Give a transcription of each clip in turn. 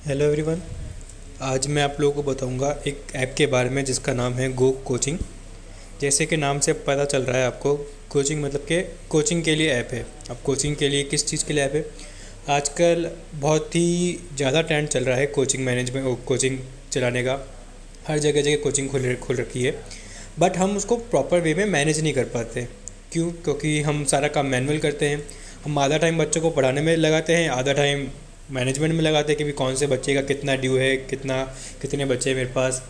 Hello everyone. आज मैं आप लोगों को बताऊंगा एक ऐप के बारे में जिसका नाम है गो कोचिंग। जैसे कि नाम से पता चल रहा है आपको, कोचिंग मतलब कि कोचिंग के लिए ऐप है। अब कोचिंग के लिए किस चीज़ के लिए ऐप है? आजकल बहुत ही ज़्यादा ट्रेंड चल रहा है कोचिंग मैनेजमेंट, कोचिंग चलाने का। हर जगह जगह कोचिंग खोल रखी है, बट हम उसको प्रॉपर वे में मैनेज नहीं कर पाते। क्यों? क्योंकि हम सारा काम मैनुअल करते हैं। हम आधा टाइम बच्चों को पढ़ाने में लगाते हैं, आधा टाइम मैनेजमेंट में लगाते हैं कि भी कौन से बच्चे का कितना ड्यू है, कितने बच्चे हैं मेरे पास।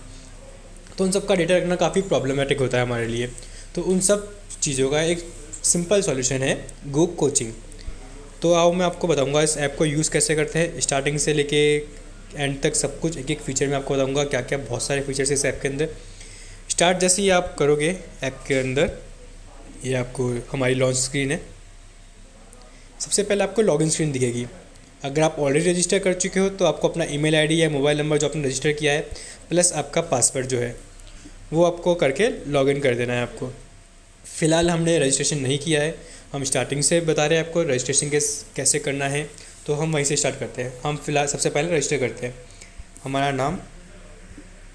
तो उन सब का डेटा रखना काफ़ी प्रॉब्लमेटिक होता है हमारे लिए। तो उन सब चीज़ों का एक सिंपल सॉल्यूशन है गो कोचिंग। तो आओ मैं आपको बताऊंगा इस ऐप को यूज़ कैसे करते हैं, स्टार्टिंग से लेके एंड तक सब कुछ एक एक फीचर में आपको बताऊंगा क्या क्या बहुत सारे फीचर्स इस ऐप के अंदर। स्टार्ट जैसे ही आप करोगे ऐप के अंदर, ये आपको हमारी लॉन्च स्क्रीन है। सबसे पहले आपको लॉगिन स्क्रीन दिखेगी। अगर आप ऑलरेडी रजिस्टर कर चुके हो तो आपको अपना ईमेल आईडी या मोबाइल नंबर जो आपने रजिस्टर किया है प्लस आपका पासवर्ड जो है वो आपको करके लॉगिन कर देना है आपको। फ़िलहाल हमने रजिस्ट्रेशन नहीं किया है, हम स्टार्टिंग से बता रहे हैं आपको रजिस्ट्रेशन कैसे करना है। तो हम वहीं से स्टार्ट करते हैं। हम फ़िलहाल सबसे पहले रजिस्टर करते हैं। हमारा नाम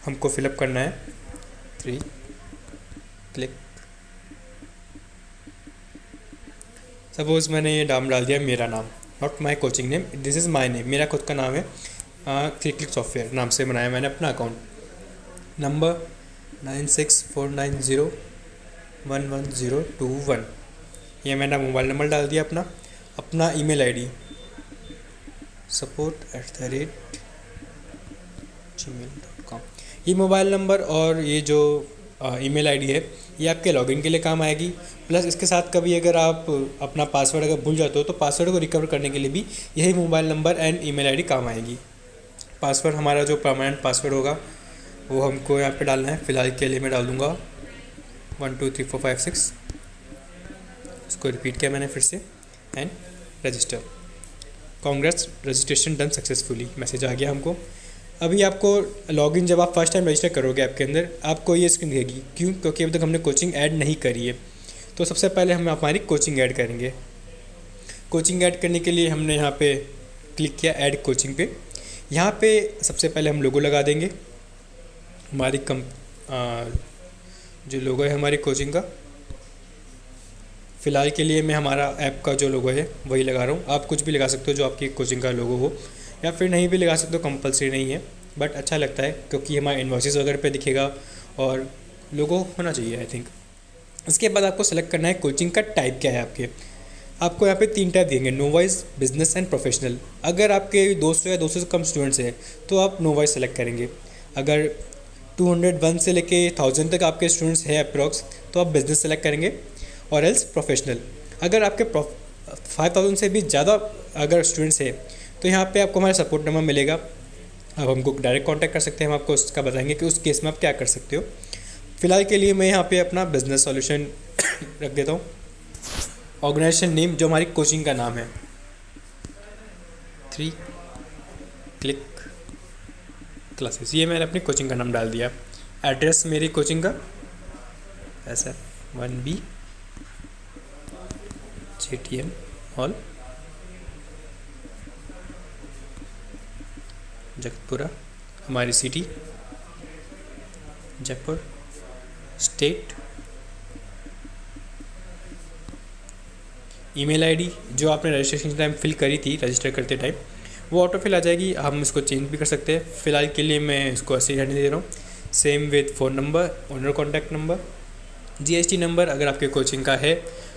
हमको फिलअप करना है। 3 क्लिक। सपोज़ मैंने ये नाम डाल दिया, मेरा नाम, not my coaching name, this is my name, मेरा खुद का नाम है। 3 क्लिक सॉफ्टवेयर नाम से बनाया मैंने अपना अकाउंट। नंबर 9649011021, ये मैंने मोबाइल नंबर डाल दिया अपना। अपना ईमेल आईडी support@gmail.com, ये मोबाइल नंबर और ये जो ईमेल आईडी है ये आपके लॉगिन के लिए काम आएगी। प्लस इसके साथ कभी अगर आप अपना पासवर्ड अगर भूल जाते हो तो पासवर्ड को रिकवर करने के लिए भी यही mobile number and email ID काम आएगी। पासवर्ड हमारा जो परमानेंट पासवर्ड होगा वो हमको यहाँ पे डालना है। फ़िलहाल के लिए मैं डाल दूँगा 123456। इसको रिपीट किया मैंने फिर से and register. Congrats, registration done successfully, message आ गया हमको। अभी आपको लॉगिन जब आप फर्स्ट टाइम रजिस्टर करोगे ऐप के अंदर आपको ये स्क्रीन दिखेगी। क्यों? क्योंकि अभी तक हमने कोचिंग ऐड नहीं करी है। तो सबसे पहले हम हमारी कोचिंग ऐड करेंगे। कोचिंग ऐड करने के लिए हमने यहाँ पे क्लिक किया ऐड कोचिंग पे। यहाँ पे सबसे पहले हम लोगो लगा देंगे। हमारी जो लोगो है हमारी कोचिंग का, फ़िलहाल के लिए मैं हमारा ऐप का जो लोगो है वही लगा रहा हूँ। आप कुछ भी लगा सकते हो जो आपकी कोचिंग का लोगो हो, या फिर नहीं भी लगा सकते हो, कंपलसरी नहीं है, बट अच्छा लगता है क्योंकि हमारे इन्वॉइसेस वगैरह पे दिखेगा और लोगो होना चाहिए आई थिंक। इसके बाद आपको सेलेक्ट करना है कोचिंग का टाइप क्या है आपके। आपको यहाँ पे 3 टाइप देंगे, नोवाइस, बिजनेस एंड प्रोफेशनल। अगर आपके 200 या 200 से कम स्टूडेंट्स हैं तो आप नोवाइस सेलेक्ट करेंगे। अगर 201 से लेके 1000 तक आपके स्टूडेंट्स हैं अप्रॉक्स तो आप बिज़नेस सेलेक्ट करेंगे, और एल्स प्रोफेशनल। अगर आपके 5000 से भी ज़्यादा अगर स्टूडेंट्स हैं तो यहाँ पे आपको हमारा सपोर्ट नंबर मिलेगा। आप हमको डायरेक्ट कांटेक्ट कर सकते हैं, हम आपको उसका बताएंगे कि उस केस में आप क्या कर सकते हो। फ़िलहाल के लिए मैं यहाँ पे अपना बिज़नेस सॉल्यूशन रख देता हूँ। ऑर्गेनाइजेशन नेम जो हमारी कोचिंग का नाम है, 3 क्लिक क्लासेस, ये मैंने अपनी कोचिंग का नाम डाल दिया। एड्रेस मेरी कोचिंग का ऐसा 1B JTM हॉल, जगतपुरा, हमारी city Jaipur, state, email ID जो आपने रजिस्ट्रेशन टाइम फिल करी थी, रजिस्टर करते टाइम वो ऑटो फिल आ जाएगी। हम इसको चेंज भी कर सकते हैं। फ़िलहाल के लिए मैं इसको ऐसे ही रहने दे रहा हूँ। Same with phone number, owner contact number, GST number अगर आपके कोचिंग का है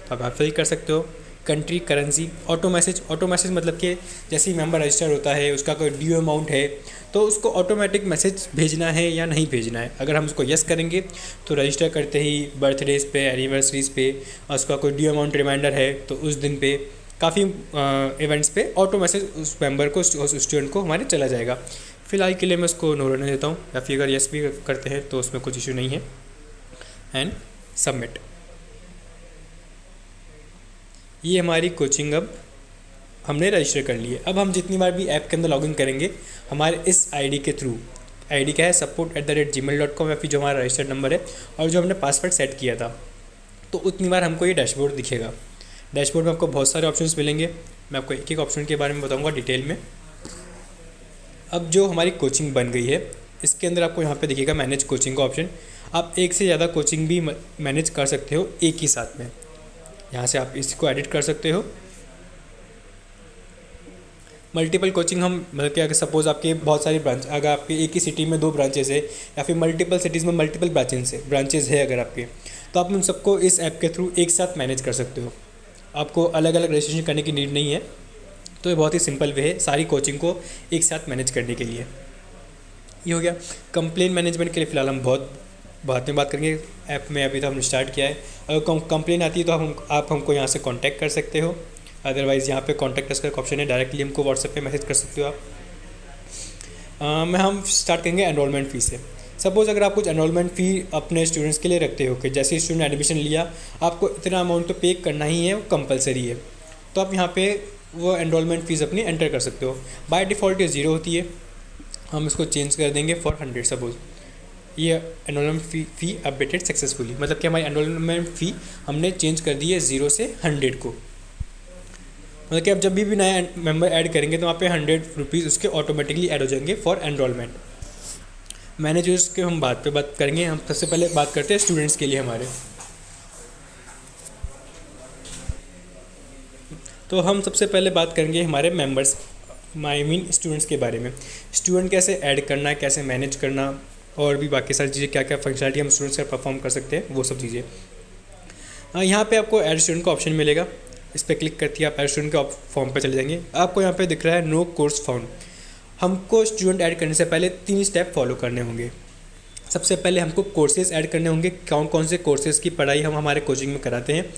तो आप फिल कर सकते हो। कंट्री, करेंसी, ऑटो मैसेज मतलब कि जैसे ही मेंबर रजिस्टर होता है उसका कोई ड्यू अमाउंट है तो उसको ऑटोमेटिक मैसेज भेजना है या नहीं भेजना है। अगर हम उसको यस करेंगे तो रजिस्टर करते ही बर्थडेज़ पे, एनिवर्सरीज़ पे, और उसका कोई ड्यू अमाउंट रिमाइंडर है तो उस दिन पे, काफ़ी इवेंट्स पे ऑटो मैसेज उस मेंबर को, उस स्टूडेंट को हमारे चला जाएगा। फ़िलहाल के लिए मैं उसको नो रहने देता हूँ, या फिर अगर यस भी करते हैं तो उसमें कुछ इशू नहीं है। And submit. ये हमारी कोचिंग अब हमने रजिस्टर कर ली है। अब हम जितनी बार भी ऐप के अंदर लॉगिन करेंगे हमारे इस आईडी के थ्रू, आईडी क्या है support@gmail.com, या फिर जो हमारा रजिस्टर्ड नंबर है और जो हमने पासवर्ड सेट किया था, तो उतनी बार हमको ये डैशबोर्ड दिखेगा। डैशबोर्ड में आपको बहुत सारे ऑप्शंस मिलेंगे। मैं आपको एक एक ऑप्शन के बारे में बताऊंगा डिटेल में। अब जो हमारी कोचिंग बन गई है, इसके अंदर आपको यहाँ पे दिखेगा मैनेज कोचिंग का ऑप्शन। आप एक से ज़्यादा कोचिंग भी मैनेज कर सकते हो एक ही साथ में। यहाँ से आप इसको एडिट कर सकते हो। मल्टीपल कोचिंग हम मतलब कि अगर सपोज़ आपके बहुत सारी ब्रांच, अगर आपके एक ही सिटी में 2 ब्रांचेस है या फिर मल्टीपल सिटीज़ में मल्टीपल ब्रांचेस है अगर आपके, तो आप उन सबको इस ऐप के थ्रू एक साथ मैनेज कर सकते हो। आपको अलग अलग रजिस्ट्रेशन करने की नीड नहीं है। तो ये बहुत ही सिंपल वे है सारी कोचिंग को एक साथ मैनेज करने के लिए। ये हो गया। कंप्लेन मैनेजमेंट के लिए फ़िलहाल हम बहुत बाद में बात करेंगे। ऐप में अभी तो हमने स्टार्ट किया है। अगर कंप्लेन आती है तो आप हमको यहाँ से कांटेक्ट कर सकते हो। अदरवाइज़ यहाँ पे कांटेक्ट अस का ऑप्शन है, डायरेक्टली हमको व्हाट्सएप पे मैसेज कर सकते हो आप। हम स्टार्ट करेंगे एनरोलमेंट फ़ी से। सपोज़ अगर आप कुछ एनरोलमेंट फ़ी अपने स्टूडेंट्स के लिए रखते हो कि जैसे स्टूडेंट एडमिशन लिया, आपको इतना अमाउंट तो पे करना ही है, वो कंपलसरी है, तो आप यहाँ पे वो एनरोलमेंट फ़ीस अपनी एंटर कर सकते हो। बाय डिफ़ॉल्ट ये 0 होती है, हम इसको चेंज कर देंगे फॉर 100। सपोज़ ये एनरोलमेंट फ़ी अपडेटेड सक्सेसफुली, मतलब कि हमारी एनरोलमेंट फ़ी हमने चेंज कर दी है 0 से 100 को। मतलब कि आप जब भी नया मेंबर ऐड करेंगे तो वहाँ पे 100 रुपीज़ उसके ऑटोमेटिकली ऐड हो जाएंगे फॉर एनरोलमेंट। मैनेजर्स के हम बात करेंगे। हम सबसे पहले बात करते हैं स्टूडेंट्स के लिए हमारे। तो हम सबसे पहले बात करेंगे हमारे मेंबर्स, आई मीन स्टूडेंट्स के बारे में। स्टूडेंट कैसे ऐड करना, कैसे मैनेज करना, और भी बाकी सारी चीज़ें, क्या क्या फंक्शनलिटी हम स्टूडेंट्स का परफॉर्म कर सकते हैं, वो सब चीज़ें। यहाँ पे आपको ऐड स्टूडेंट का ऑप्शन मिलेगा। इस पर क्लिक करती है आप ऐड स्टूडेंट के फॉर्म पर चले जाएंगे। आपको यहाँ पे दिख रहा है नो कोर्स फाउंड। हमको स्टूडेंट ऐड करने से पहले 3 स्टेप फॉलो करने होंगे। सबसे पहले हमको कोर्सेज़ ऐड करने होंगे, कौन कौन से कोर्सेज़ की पढ़ाई हम हमारे कोचिंग में कराते हैं,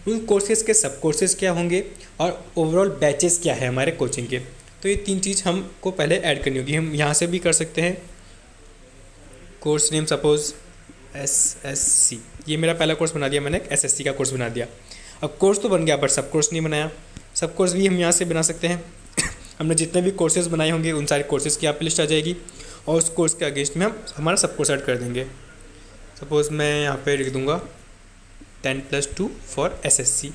उन कोर्सेज़ के सब कोर्सेज़ क्या होंगे, और ओवरऑल बैचेस क्या है हमारे कोचिंग के। तो ये 3 चीज़ हमको पहले ऐड करनी होगी। हम यहाँ से भी कर सकते हैं। कोर्स नेम सपोज़ SSC, ये मेरा पहला कोर्स बना दिया मैंने, SSC का कोर्स बना दिया। अब कोर्स तो बन गया बट सब कोर्स नहीं बनाया। सब कोर्स भी हम यहाँ से बना सकते हैं। हमने जितने भी कोर्सेज़ बनाए होंगे उन सारे कोर्सेज़ की यहाँ पे लिस्ट आ जाएगी, और उस कोर्स के अगेंस्ट में हम हमारा सब कोर्स ऐड कर देंगे। सपोज़ मैं यहाँ पे लिख दूँगा 10+2 फॉर SSC।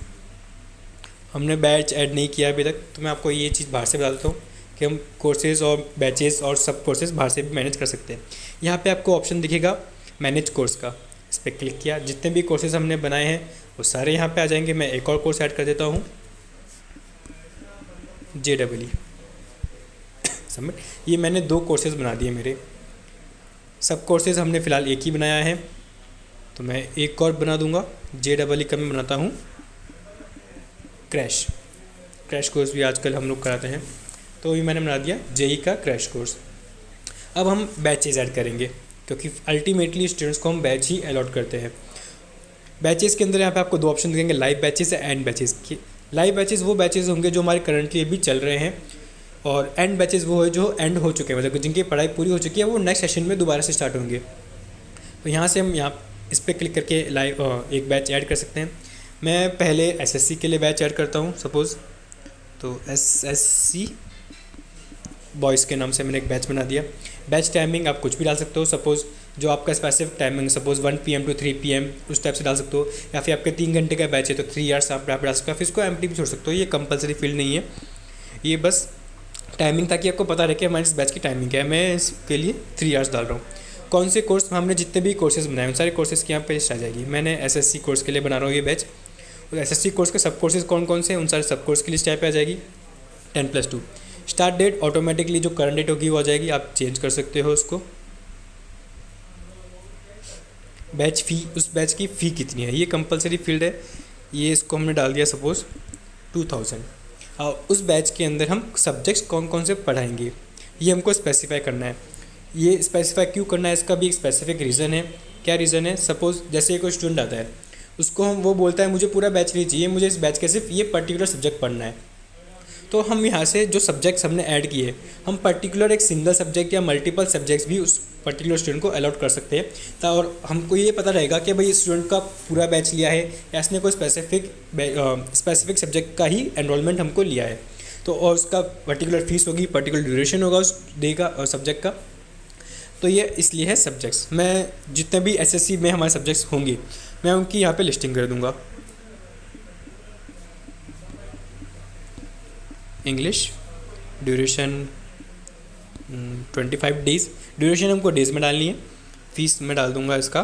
हमने बैच ऐड नहीं किया अभी तक, तो मैं आपको ये चीज़ बाहर से बता देता हूँ कि हम कोर्सेज़ और बैचेस और सब कोर्सेज़ बाहर से भी मैनेज कर सकते हैं। यहाँ पे आपको ऑप्शन दिखेगा मैनेज कोर्स का, इस पर क्लिक किया, जितने भी कोर्सेज़ हमने बनाए हैं वो सारे यहाँ पे आ जाएंगे। मैं एक और कोर्स ऐड कर देता हूँ, JEE सबमिट। ये मैंने 2 कोर्सेज़ बना दिए मेरे। सब कोर्सेज़ हमने फ़िलहाल एक ही बनाया है, तो मैं एक और बना दूँगा। JEE का मैं बनाता हूँ क्रैश कोर्स भी आजकल हम लोग कराते हैं, तो ये मैंने बना दिया JEE का क्रैश कोर्स। अब हम बैचेज़ ऐड करेंगे, क्योंकि अल्टीमेटली स्टूडेंट्स को हम बैच ही अलॉट करते हैं। बैचेज़ के अंदर यहाँ पे आपको 2 ऑप्शन दिखेंगे, लाइव बैचेज़ या एंड बैचेज़ की। लाइव बैचेज़ वो बैचेज़ होंगे जो हमारे करंटली अभी चल रहे हैं, और एंड बैचेज़ वो है जो एंड हो चुके हैं, मतलब जिनकी पढ़ाई पूरी हो चुकी है, वो नेक्स्ट सेशन में दोबारा से स्टार्ट होंगे। तो यहाँ से हम इस पर क्लिक करके लाइव एक बैच ऐड कर सकते हैं। मैं पहले SSC के लिए बैच ऐड करता हूँ सपोज़, तो SSC बॉयज़ के नाम से मैंने एक बैच बना दिया। बैच टाइमिंग आप कुछ भी डाल सकते हो, सपोज़ जो आपका specific timing, suppose 1 PM to 3 PM उस टाइप से डाल सकते हो, या फिर आपके 3 घंटे का बैच है तो 3 आवर्स आप डाल सकते हो, फिर इसको एम्प्टी भी छोड़ सकते हो। ये कंपलसरी फील्ड नहीं है, ये बस टाइमिंग, ताकि आपको पता रहे कि हमारे इस बैच की टाइमिंग क्या है। मैं इसके लिए 3 आवर्स डाल रहा हूँ। कौन से कोर्स हमने जितने भी कोर्सेज़ बनाए उन सारे कोर्सेज़ की यहाँ पे लिस्ट आ जाएगी। मैंने SSC कोर्स के लिए बना रहा हूँ ये बैच, और SSC कोर्स के सब कोर्सेज़ कौन कौन से हैं उन सारे सब कोर्स की लिस्ट यहाँ पे आ जाएगी। 10+2 स्टार्ट डेट ऑटोमेटिकली जो करंट डेट होगी वो आ जाएगी, आप चेंज कर सकते हो उसको। बैच फ़ी, उस बैच की फ़ी कितनी है, ये कंपलसरी फील्ड है, ये इसको हमने डाल दिया सपोज़ 2000। और उस बैच के अंदर हम सब्जेक्ट्स कौन कौन से पढ़ाएंगे ये हमको स्पेसिफाई करना है। ये स्पेसिफाई क्यों करना है, इसका भी एक स्पेसिफिक रीज़न है। क्या रीज़न है, सपोज़ जैसे कोई स्टूडेंट आता है, उसको वो बोलता है मुझे पूरा बैच नहीं चाहिए, मुझे इस बैच के सिर्फ ये पर्टिकुलर सब्जेक्ट पढ़ना है। तो हम यहाँ से जो सब्जेक्ट्स हमने ऐड किए, हम पर्टिकुलर एक सिंगल सब्जेक्ट या मल्टीपल सब्जेक्ट्स भी उस पर्टिकुलर स्टूडेंट को अलॉट कर सकते हैं। और हमको ये पता रहेगा कि भाई स्टूडेंट का पूरा बैच लिया है या इसने कोई स्पेसिफिक सब्जेक्ट का ही एनरोलमेंट हमको लिया है, तो और उसका पर्टिकुलर फीस होगी, पर्टिकुलर ड्यूरेशन होगा उस डे का और सब्जेक्ट का। तो ये इसलिए है सब्जेक्ट्स। मैं जितने भी SSC में हमारे सब्जेक्ट्स होंगे मैं उनकी यहाँ पे लिस्टिंग कर दूँगा। English duration 25 days. ड्यूरेशन हमको डेज़ में डालनी है। फीस मैं डाल दूंगा इसका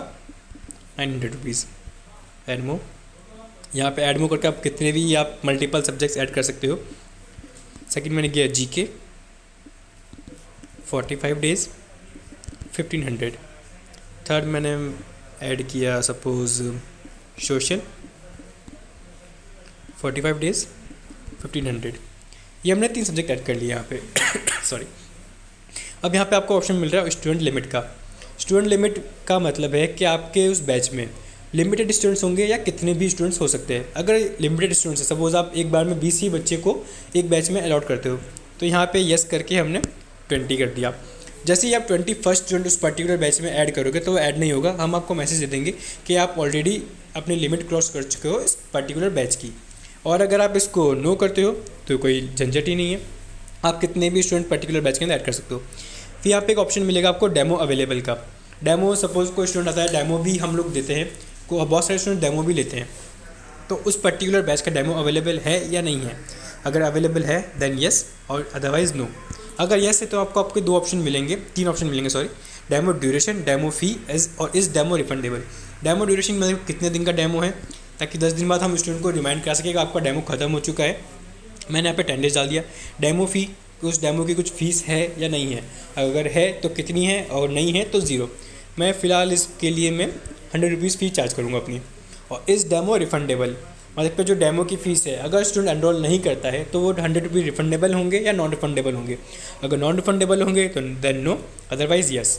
900 रुपीज़। एडमो, यहाँ पे एडमो करके आप कितने भी आप मल्टीपल सब्जेक्ट्स ऐड कर सकते हो। सेकंड मैंने किया जीके 45 डेज़ 1500। थर्ड मैंने ऐड किया सपोज़ सोशल 45 डेज़ 1500। ये हमने 3 सब्जेक्ट ऐड कर लिए यहाँ पे सॉरी। अब यहाँ पे आपको ऑप्शन मिल रहा है स्टूडेंट लिमिट का। स्टूडेंट लिमिट का मतलब है कि आपके उस बैच में लिमिटेड स्टूडेंट्स होंगे या कितने भी स्टूडेंट्स हो सकते हैं। अगर लिमिटेड स्टूडेंट्स है, सपोज़ आप एक बार में 20 ही बच्चे को एक बैच में अलॉट करते हो, तो यहाँ पे यस करके हमने 20 कर दिया। जैसे ही आप 21 स्टूडेंट उस पर्टिकुलर बैच में ऐड करोगे तो वो ऐड नहीं होगा। हम आपको मैसेज दे देंगे कि आप ऑलरेडी अपनी लिमिट क्रॉस कर चुके हो इस पर्टिकुलर बैच की। और अगर आप इसको नो करते हो तो कोई झंझट ही नहीं है, आप कितने भी स्टूडेंट पर्टिकुलर बैच के अंदर ऐड कर सकते हो। फिर यहाँ पे एक ऑप्शन मिलेगा आपको डेमो अवेलेबल का। डेमो, सपोज़ कोई स्टूडेंट आता है, डेमो भी हम लोग देते हैं, को बहुत सारे स्टूडेंट डेमो भी लेते हैं, तो उस पर्टिकुलर बैच का डेमो अवेलेबल है या नहीं है। अगर अवेलेबल है देन यस और अदरवाइज़ नो। अगर यस है तो आपको आपके 2 ऑप्शन मिलेंगे, 3 ऑप्शन मिलेंगे सॉरी। डेमो ड्यूरेशन, डेमो फ़ी और इस डेमो रिफंडेबल। डेमो ड्यूरेशन मतलब कितने दिन का डेमो है, ताकि 10 दिन बाद हम स्टूडेंट को रिमाइंड करा सकें कि आपका डेमो ख़त्म हो चुका है। मैंने यहाँ पे 10 डेज डाल दिया। डेमो फ़ी, उस डेमो की कुछ फ़ीस है या नहीं है, अगर है तो कितनी है और नहीं है तो ज़ीरो। मैं फ़िलहाल इसके लिए मैं 100 रुपीज़ फ़ीस चार्ज करूँगा अपनी। और इस डेमो रिफंडेबल मतलब पे जो डेमो की फ़ीस है, अगर स्टूडेंट एनरोल नहीं करता है तो वो 100 रुपीज़ रिफंडेबल होंगे या नॉन रिफंडेबल होंगे। अगर नॉन रिफंडेबल होंगे तो देन नो, अदरवाइज़ यस।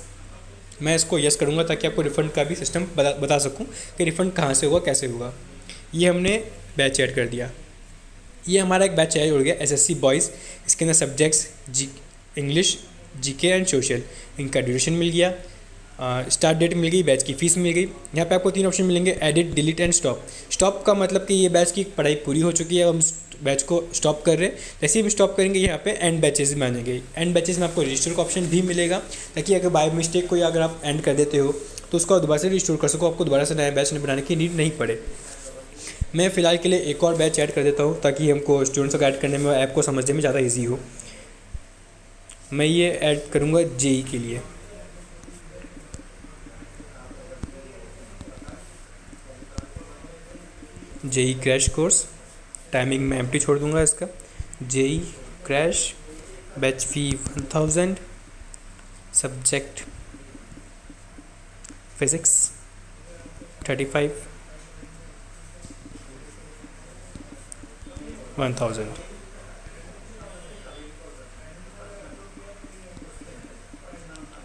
मैं इसको यस करूँगा ताकि आपको रिफ़ंड का भी सिस्टम बता सकूँ कि रिफ़ंड कहाँ से होगा, कैसे होगा। ये हमने बैच ऐड कर दिया। ये हमारा एक बैच ऐड हो गया एसएससी बॉयज़। इसके अंदर subjects English, GK and social, इनका ड्यूरेशन मिल गया, स्टार्ट डेट मिल गई, बैच की फ़ीस मिल गई। यहाँ पे आपको 3 ऑप्शन मिलेंगे, edit, delete and stop. Stop का मतलब कि ये बैच की पढ़ाई पूरी हो चुकी है, हम बैच को स्टॉप कर रहे हैं। जैसे ही हम स्टॉप करेंगे यहाँ पे एंड बैचेस में आ जाएंगे। एंड बैचेस में आपको रजिस्टर का ऑप्शन भी मिलेगा, ताकि अगर बाय मिस्टेक कोई अगर आप एंड कर देते हो तो उसको दोबारा से रिस्टोर कर सको, आपको दोबारा से नया बैच बनाने की नीड नहीं पड़े। मैं फ़िलहाल के लिए एक और बैच ऐड कर देता हूँ ताकि हमको स्टूडेंट्स को ऐड करने में, ऐप को समझने में ज़्यादा ईजी हो। मैं ये ऐड करूँगा जेई के लिए। जेई क्रैश कोर्स, टाइमिंग मैं एम्प्टी छोड़ दूंगा इसका। जेई क्रैश, बैच फ़ी 1000, सब्जेक्ट फिज़िक्स 35, 1000।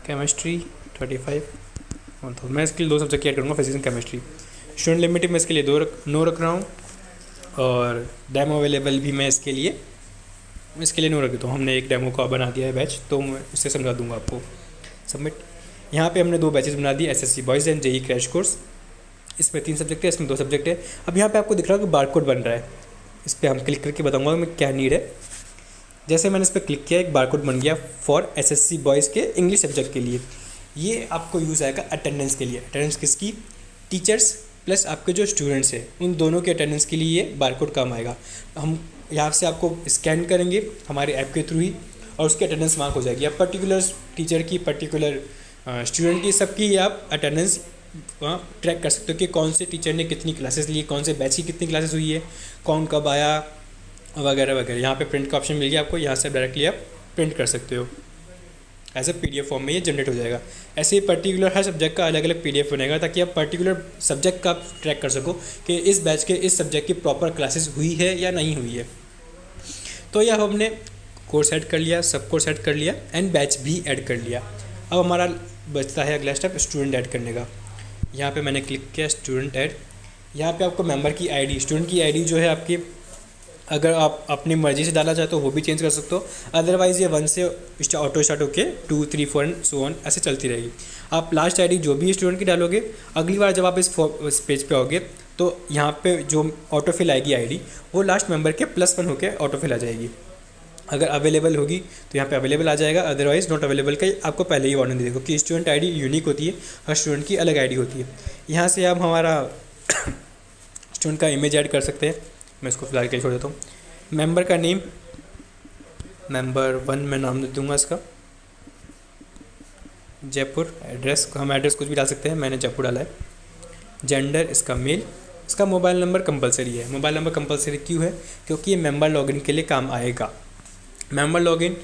केमिस्ट्री 35, 1000। मैं इसके लिए 2 सब्जेक्ट ऐड करूँगा, physics and chemistry. Student limit मैं इसके लिए 2 नो रख रहा हूँ, और डेमो अवेलेबल भी मैं इसके लिए नो रख देता हूँ। हमने एक डेमो का बना दिया है बैच, तो मैं उससे समझा दूँगा आपको। सबमिट। यहाँ पे हमने 2 बैचेस बना दिए, SSC boys and JE crash course. इसमें 3 सब्जेक्ट है, इसमें 2 सब्जेक्ट है। अब यहाँ पे आपको दिख रहा है कि बारकोड बन रहा है, इस पर हम क्लिक करके बताऊँगा मैं क्या नीड है। जैसे मैंने इस पर क्लिक किया, एक बारकोड बन गया फॉर एसएससी बॉयज़ के इंग्लिश सब्जेक्ट के लिए। ये आपको यूज़ आएगा अटेंडेंस के लिए। अटेंडेंस किसकी? टीचर्स प्लस आपके जो स्टूडेंट्स हैं, उन दोनों के अटेंडेंस के लिए ये बारकोड काम आएगा। हम यहाँ से आपको स्कैन करेंगे हमारे ऐप के थ्रू ही, और उसकी अटेंडेंस मार्क हो जाएगी। आप पर्टिकुलर टीचर की, पर्टिकुलर स्टूडेंट की, सबकी आप अटेंडेंस ट्रैक कर सकते हो कि कौन से टीचर ने कितनी क्लासेस ली, कौन से बैच की कितनी क्लासेस हुई है, कौन कब आया, वगैरह वगैरह। यहाँ पे प्रिंट का ऑप्शन मिल गया आपको, यहाँ से डायरेक्टली आप प्रिंट कर सकते हो। एज ए PDF फॉर्म में ये जनरेट हो जाएगा। ऐसे ही पर्टिकुलर हर सब्जेक्ट का अलग अलग PDF बनेगा, ताकि आप पर्टिकुलर सब्जेक्ट का ट्रैक कर सको कि इस बैच के इस सब्जेक्ट की प्रॉपर क्लासेस हुई है या नहीं हुई है। तो यह हमने कोर्स ऐड कर लिया, सब कोर्स ऐड कर लिया एंड बैच भी ऐड कर लिया। अब हमारा बचता है अगला स्टेप स्टूडेंट ऐड करने का। यहाँ पे मैंने क्लिक किया स्टूडेंट ऐड। यहाँ पे आपको मेंबर की आईडी, स्टूडेंट की आईडी जो है आपकी, अगर आप अपनी मर्ज़ी से डालना चाहते हो वो भी चेंज कर सकते हो। अदरवाइज़ ये 1 से ऑटो स्टार्ट होके 2, 3, 4 एंड सो ऑन ऐसे चलती रहेगी। आप लास्ट आईडी जो भी स्टूडेंट की डालोगे, अगली बार जब आप इस पेज पे आओगे तो यहाँ पे जो ऑटो फिल आएगी आईडी, वो लास्ट मेंबर के +1 होकर ऑटो फिल आ जाएगी। अगर अवेलेबल होगी तो यहाँ पे अवेलेबल आ जाएगा, अदरवाइज़ नॉट अवेलेबल का आपको पहले ही वार्निंग दे देगा कि स्टूडेंट आईडी यूनिक होती है, हर स्टूडेंट की अलग आईडी होती है। यहाँ से आप हमारा स्टूडेंट का इमेज ऐड कर सकते हैं। मैं इसको फिलहाल के लिए छोड़ देता हूँ। मेंबर का नेम, मेंबर 1 मैं नाम दे दूँगा इसका। जयपुर। एड्रेस हम एड्रेस कुछ भी डाल सकते हैं, मैंने जयपुर डाला है। जेंडर इसका मेल। इसका मोबाइल नंबर कंपलसरी है। मोबाइल नंबर कंपलसरी क्यों है? क्योंकि ये मेंबर लॉगिन के लिए काम आएगा। मेंबर लॉगिन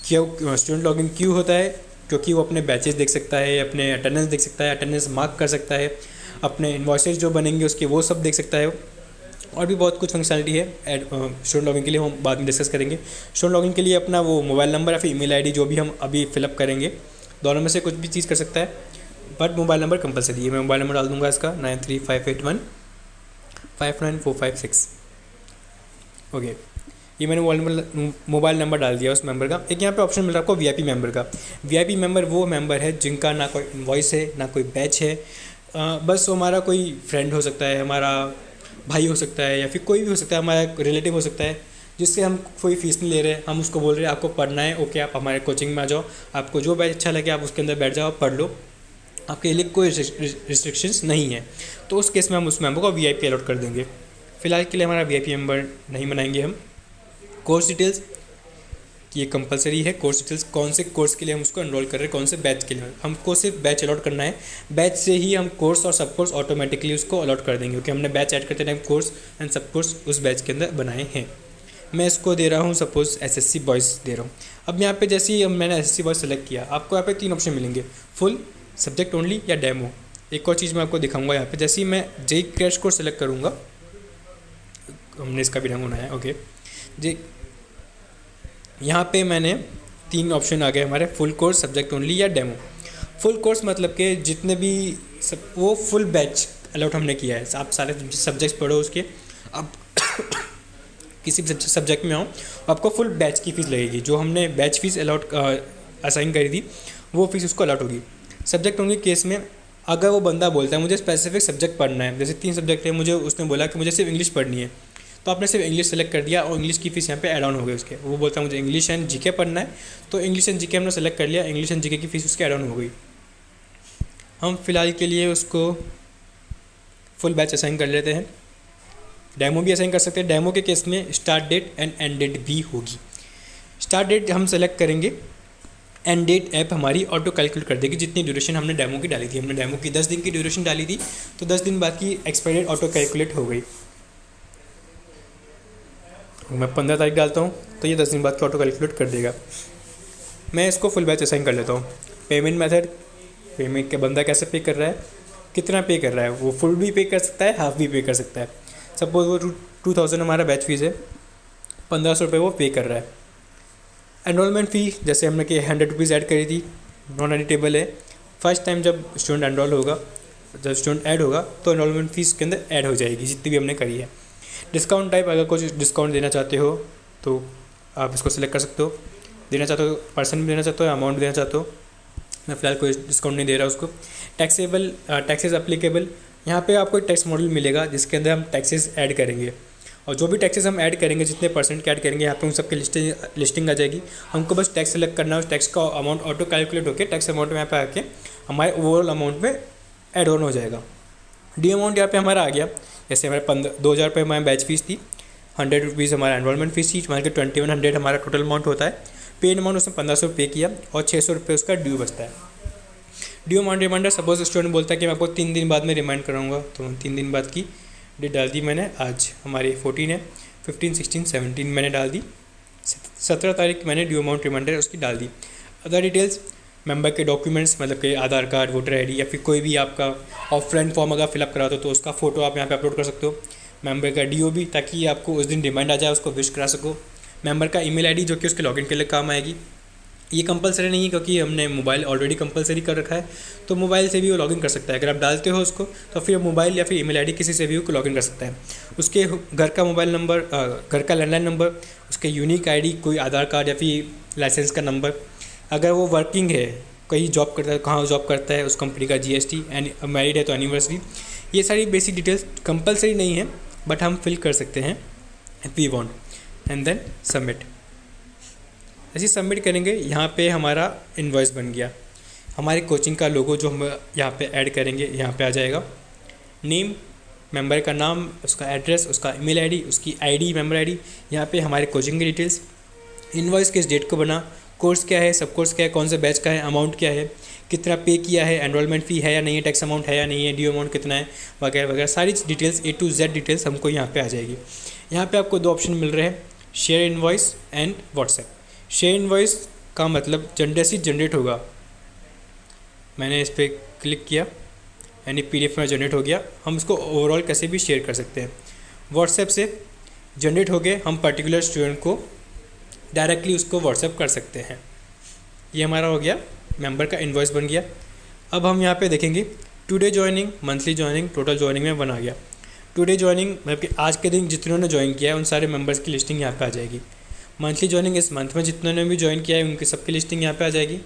क्यों, स्टूडेंट लॉगिन क्यों होता है? क्योंकि वो अपने बैचेस देख सकता है, अपने अटेंडेंस देख सकता है, अटेंडेंस मार्क कर सकता है, अपने इन्वॉइसेज जो बनेंगे उसके वो सब देख सकता है, और भी बहुत कुछ फंक्शनलिटी है स्टूडेंट लॉगिन के लिए, हम बाद में डिस्कस करेंगे। स्टूडेंट लॉगिन के लिए अपना वो मोबाइल नंबर या फिर ईमेल आईडी जो भी हम अभी फिलअप करेंगे, दोनों में से कुछ भी चीज़ कर सकता है, बट मोबाइल नंबर कंपलसरी है। मैं मोबाइल नंबर डाल दूंगा इसका 9358159456। ओके, ये मैंने मोबाइल नंबर डाल दिया उस मेंबर का। एक यहाँ पे ऑप्शन मिल रहा है आपको वीआईपी मेंबर का। वीआईपी मेंबर वो मेंबर है जिनका ना कोई इनवॉइस है, ना कोई बैच है, बस वो हमारा कोई फ्रेंड हो सकता है, हमारा भाई हो सकता है, या फिर कोई भी हो सकता है, हमारा रिलेटिव हो सकता है, जिससे हम कोई फीस नहीं ले रहे, हम उसको बोल रहे हैं आपको पढ़ना है, ओके आप हमारे कोचिंग में आ जाओ, आपको जो बैच अच्छा लगे आप उसके अंदर बैठ जाओ, पढ़ लो, आपके लिए कोई रिस्ट्रिक्शंस नहीं है। तो उस केस में हम उस मेंबर को वीआईपी अलॉट कर देंगे। फ़िलहाल के लिए हमारा वीआईपी मेंबर नहीं बनाएंगे हम। कोर्स डिटेल्स, ये कंपलसरी है। कोर्स डिटेल्स कौन से कोर्स के लिए हम उसको एनरोल कर रहे हैं, कौन से बैच के लिए, हमको सिर्फ बैच अलॉट करना है। बैच से ही हम कोर्स और सब कोर्स ऑटोमेटिकली उसको अलॉट कर देंगे, क्योंकि हमने बैच ऐड करते टाइम कोर्स एंड सब कोर्स उस बैच के अंदर बनाए हैं। मैं इसको दे रहा हूँ सपोज एसएससी बॉयज़ दे रहा हूँ। अब यहाँ पे जैसे ही मैंने एसएससी बॉयज़ सेलेक्ट किया, आपको यहाँ पे 3 ऑप्शन मिलेंगे, फुल, सब्जेक्ट ओनली या डेमो। एक और चीज़ मैं आपको दिखाऊंगा यहाँ पे, जैसे ही मैं जेई क्रैश कोर्स सेलेक्ट करूँगा, हमने इसका भी ढंग बनाया, ओके जी। यहाँ पे मैंने 3 ऑप्शन आ गए हमारे, फुल कोर्स, सब्जेक्ट ओनली या डेमो। फुल कोर्स मतलब कि जितने भी वो फुल बैच अलॉट हमने किया है, आप सारे सब्जेक्ट्स पढ़ो उसके। अब किसी भी सब्जेक्ट में हो, आपको फुल बैच की फ़ीस लगेगी, जो हमने बैच फ़ीस अलॉट असाइन करी थी वो फ़ीस उसको अलॉट होगी। सब्जेक्ट ओनली केस में अगर वो बंदा बोलता है मुझे स्पेसिफिक सब्जेक्ट पढ़ना है, जैसे 3 सब्जेक्ट है, मुझे उसने बोला कि मुझे सिर्फ इंग्लिश पढ़नी है, तो आपने सिर्फ इंग्लिश सेलेक्ट कर दिया और इंग्लिश की फ़ीस यहाँ पे ऐड ऑन हो गई उसके। वो बोलता है मुझे इंग्लिश एंड जीके पढ़ना है, तो इंग्लिश एंड जीके हमने सेलेक्ट कर लिया, इंग्लिश एंड जीके की फ़ीस उसके ऐड ऑन हो गई। हम फिलहाल के लिए उसको फुल बैच असाइन कर लेते हैं। डेमो भी असाइन कर सकते हैं। डेमो के केस में start date and end date भी होगी। स्टार्ट डेट हम सेलेक्ट करेंगे, एंड डेट ऐप हमारी ऑटो कैलकुलेट कर देगी जितनी ड्यूरेशन हमने डेमो की डाली थी। हमने डेमो की 10 दिन की ड्यूरेशन डाली थी, तो 10 दिन बाद की एक्सपायरी डेट ऑटो कैलकुलेट हो गई। मैं 15 तारीख डालता हूँ तो ये 10 दिन बाद की ऑटो कैलकुलेट कर देगा। मैं इसको फुल बैच असाइन कर लेता हूँ। पेमेंट मेथड, पेमेंट के बंदा कैसे पे कर रहा है, कितना पे कर रहा है, वो फुल भी पे कर सकता है, हाफ भी पे कर सकता है। सपोज वो 2000 हमारा बैच फीस है, 1500 रुपये वो पे कर रहा है। एनरोलमेंट फ़ी जैसे हमने कि 100 रुपीज़ ऐड करी थी, नॉन एडिटेबल है। फर्स्ट टाइम जब स्टूडेंट एनरोल होगा, जब स्टूडेंट ऐड होगा तो एनरोलमेंट फ़ीस के अंदर ऐड हो जाएगी जितनी भी हमने करी है। डिस्काउंट टाइप, अगर कुछ डिस्काउंट देना चाहते हो तो आप इसको सिलेक्ट कर सकते हो। देना चाहते हो परसेंट भी देना चाहते हो, अमाउंट देना चाहते हो। मैं फ़िलहाल कोई डिस्काउंट नहीं दे रहा उसको। टैक्सेबल, टैक्सेस अप्लीकेबल, यहाँ पे आपको एक टैक्स मॉडल मिलेगा जिसके अंदर हम टैक्सेस ऐड करेंगे, और जो भी टैक्सेस हम ऐड करेंगे, जितने परसेंट के ऐड करेंगे, यहाँ पे उन सबकी लिस्टिंग आ जाएगी। हमको बस टैक्स सेलेक्ट करना है, उस टैक्स का अमाउंट ऑटो कैलकुलेट होकर टैक्स अमाउंट में यहाँ पे आके हमारे ओवरऑल अमाउंट में ऐड ऑन हो जाएगा। डी अमाउंट यहाँ पे हमारा आ गया। जैसे हमारे 2000 रुपये हमारी बैच फीस थी, 100 रुपीज़ हमारा एनरोलमेंट फीस थी, मान के 2100 हमारा टोटल अमाउंट होता है। पेड अमाउंट उसने 1500 पे किया और 600 रुपये उसका ड्यू बचता है। Due amount reminder, suppose student बोलता है कि मैं आपको 3 दिन बाद में रिमाइंड कराऊंगा, तो 3 दिन बाद की डेट डाल दी मैंने। आज हमारी 14 है, 15, 16, 17 मैंने डाल दी। 17 तारीख मैंने ड्यू अमाउंट रिमाइंडर उसकी डाल दी। अदर डिटेल्स, मेंबर के डॉक्यूमेंट्स, मतलब कि आधार कार्ड, वोटर आईडी, या फिर कोई भी आपका ऑफलाइन फॉर्म अगर फिलअप करा दो तो उसका फ़ोटो आप यहाँ पे अपलोड कर सकते हो। मेंबर का डीओबी, ताकि आपको उस दिन रिमाइंड आ जाए, उसको विश करा सको। मेंबर का ईमेल आईडी जो कि उसके लॉगिन के लिए काम आएगी। ये कंपलसरी नहीं है क्योंकि हमने मोबाइल ऑलरेडी कंपलसरी कर रखा है, तो मोबाइल से भी वो लॉगिन कर सकता है। अगर आप डालते हो उसको तो फिर मोबाइल या फिर ईमेल आईडी किसी से भी वो लॉगिन कर सकता है। उसके घर का मोबाइल नंबर, घर का लैंडलाइन नंबर, उसके यूनिक आईडी, कोई आधार कार्ड या फिर लाइसेंस का नंबर, अगर वो वर्किंग है, कहीं जॉब करता है, कहाँ जॉब करता है, उस कंपनी का जीएसटी, एंड मैरिड है तो एनिवर्सरी। ये सारी बेसिक डिटेल्स कंपलसरी नहीं है, बट हम फिल कर सकते हैं if we want, and then submit. ऐसे सबमिट करेंगे, यहाँ पे हमारा इनवॉइस बन गया। हमारे कोचिंग का लोगो जो हम यहाँ पे ऐड करेंगे यहाँ पे आ जाएगा। नेम, मेंबर का नाम, उसका एड्रेस, उसका ईमेल आईडी, उसकी आईडी, मेंबर आईडी, यहाँ पे हमारे कोचिंग की डिटेल्स। इनवॉइस किस डेट को बना, कोर्स क्या है, सब कोर्स क्या है, कौन से बैच का है, अमाउंट क्या है, कितना पे किया है, एनरोलमेंट फ़ी है या नहीं है, टैक्स अमाउंट है या नहीं है, ड्यू अमाउंट कितना है, वगैरह वगैरह सारी details A to Z details हमको यहाँ पे आ जाएगी। यहाँ पे आपको 2 ऑप्शन मिल रहे हैं, share invoice and WhatsApp. Share invoice का मतलब जैसे जनरेट होगा, मैंने इस पर क्लिक किया यानी PDF में जनरेट हो गया, हम इसको ओवरऑल कैसे भी शेयर कर सकते हैं। व्हाट्सएप से जनरेट हो गए, हम पर्टिकुलर स्टूडेंट को डायरेक्टली उसको व्हाट्सएप कर सकते हैं। ये हमारा हो गया, मेंबर का इनवॉइस बन गया। अब हम यहाँ पे देखेंगे today joining, monthly joining, total joining में बना गया। टुडे ज्वाइनिंग मतलब कि आज के दिन जितनों ने ज्वाइन किया है उन सारे मेंबर्स की लिस्टिंग यहाँ पे आ जाएगी। मंथली ज्वाइनिंग इस मंथ में जितनों ने भी ज्वाइन किया है उनकी सबकी लिस्टिंग यहाँ पे आ जाएगी।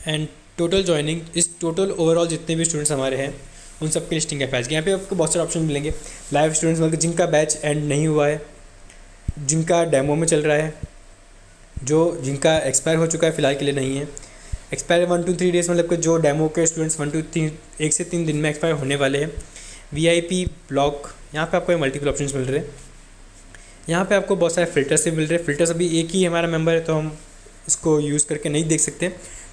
एंड टोटल ज्वाइनिंग, इस टोटल ओवरऑल जितने भी स्टूडेंट्स हमारे हैं उन सबकी लिस्टिंग यहाँ पे आ जाएगी। यहाँ पे आपको बहुत सारे ऑप्शन मिलेंगे। लाइव स्टूडेंट्स मतलब जिनका बैच एंड नहीं हुआ है, जिनका डेमो में चल रहा है, जिनका एक्सपायर हो चुका है फ़िलहाल के लिए नहीं है। एक्सपायर 1 to 3 डेज़ मतलब कि जो डेमो के स्टूडेंट्स 1 से 3 दिन में एक्सपायर होने वाले हैं। VIP ब्लॉक, यहाँ पे आपको मल्टीपल ऑप्शंस मिल रहे हैं। यहाँ पे आपको बहुत सारे फ़िल्टर्स से मिल रहे हैं। फ़िल्टर्स अभी एक ही हमारा मेंबर है तो हम इसको यूज़ करके नहीं देख सकते,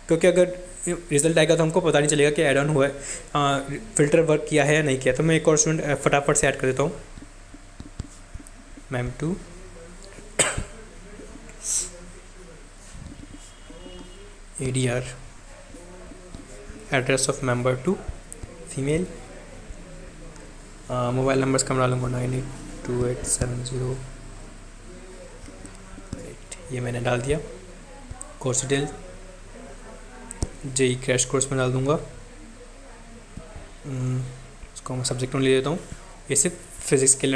क्योंकि अगर रिज़ल्ट आएगा तो हमको पता नहीं चलेगा कि ऐड ऑन हुआ है, फ़िल्टर वर्क किया है या नहीं किया। तो मैं एक और स्टूडेंट फटाफट से ऐड कर देता हूँ, ma'am 2 ADR, address of member 2 female, mobile numbers का बना लूँगा 982870। ये मैंने डाल दिया। Course detail JEE crash course में डाल दूँगा। इसको मैं सब्जेक्ट में ले देता हूँ। ये सिर्फ फिज़िक्स के लिए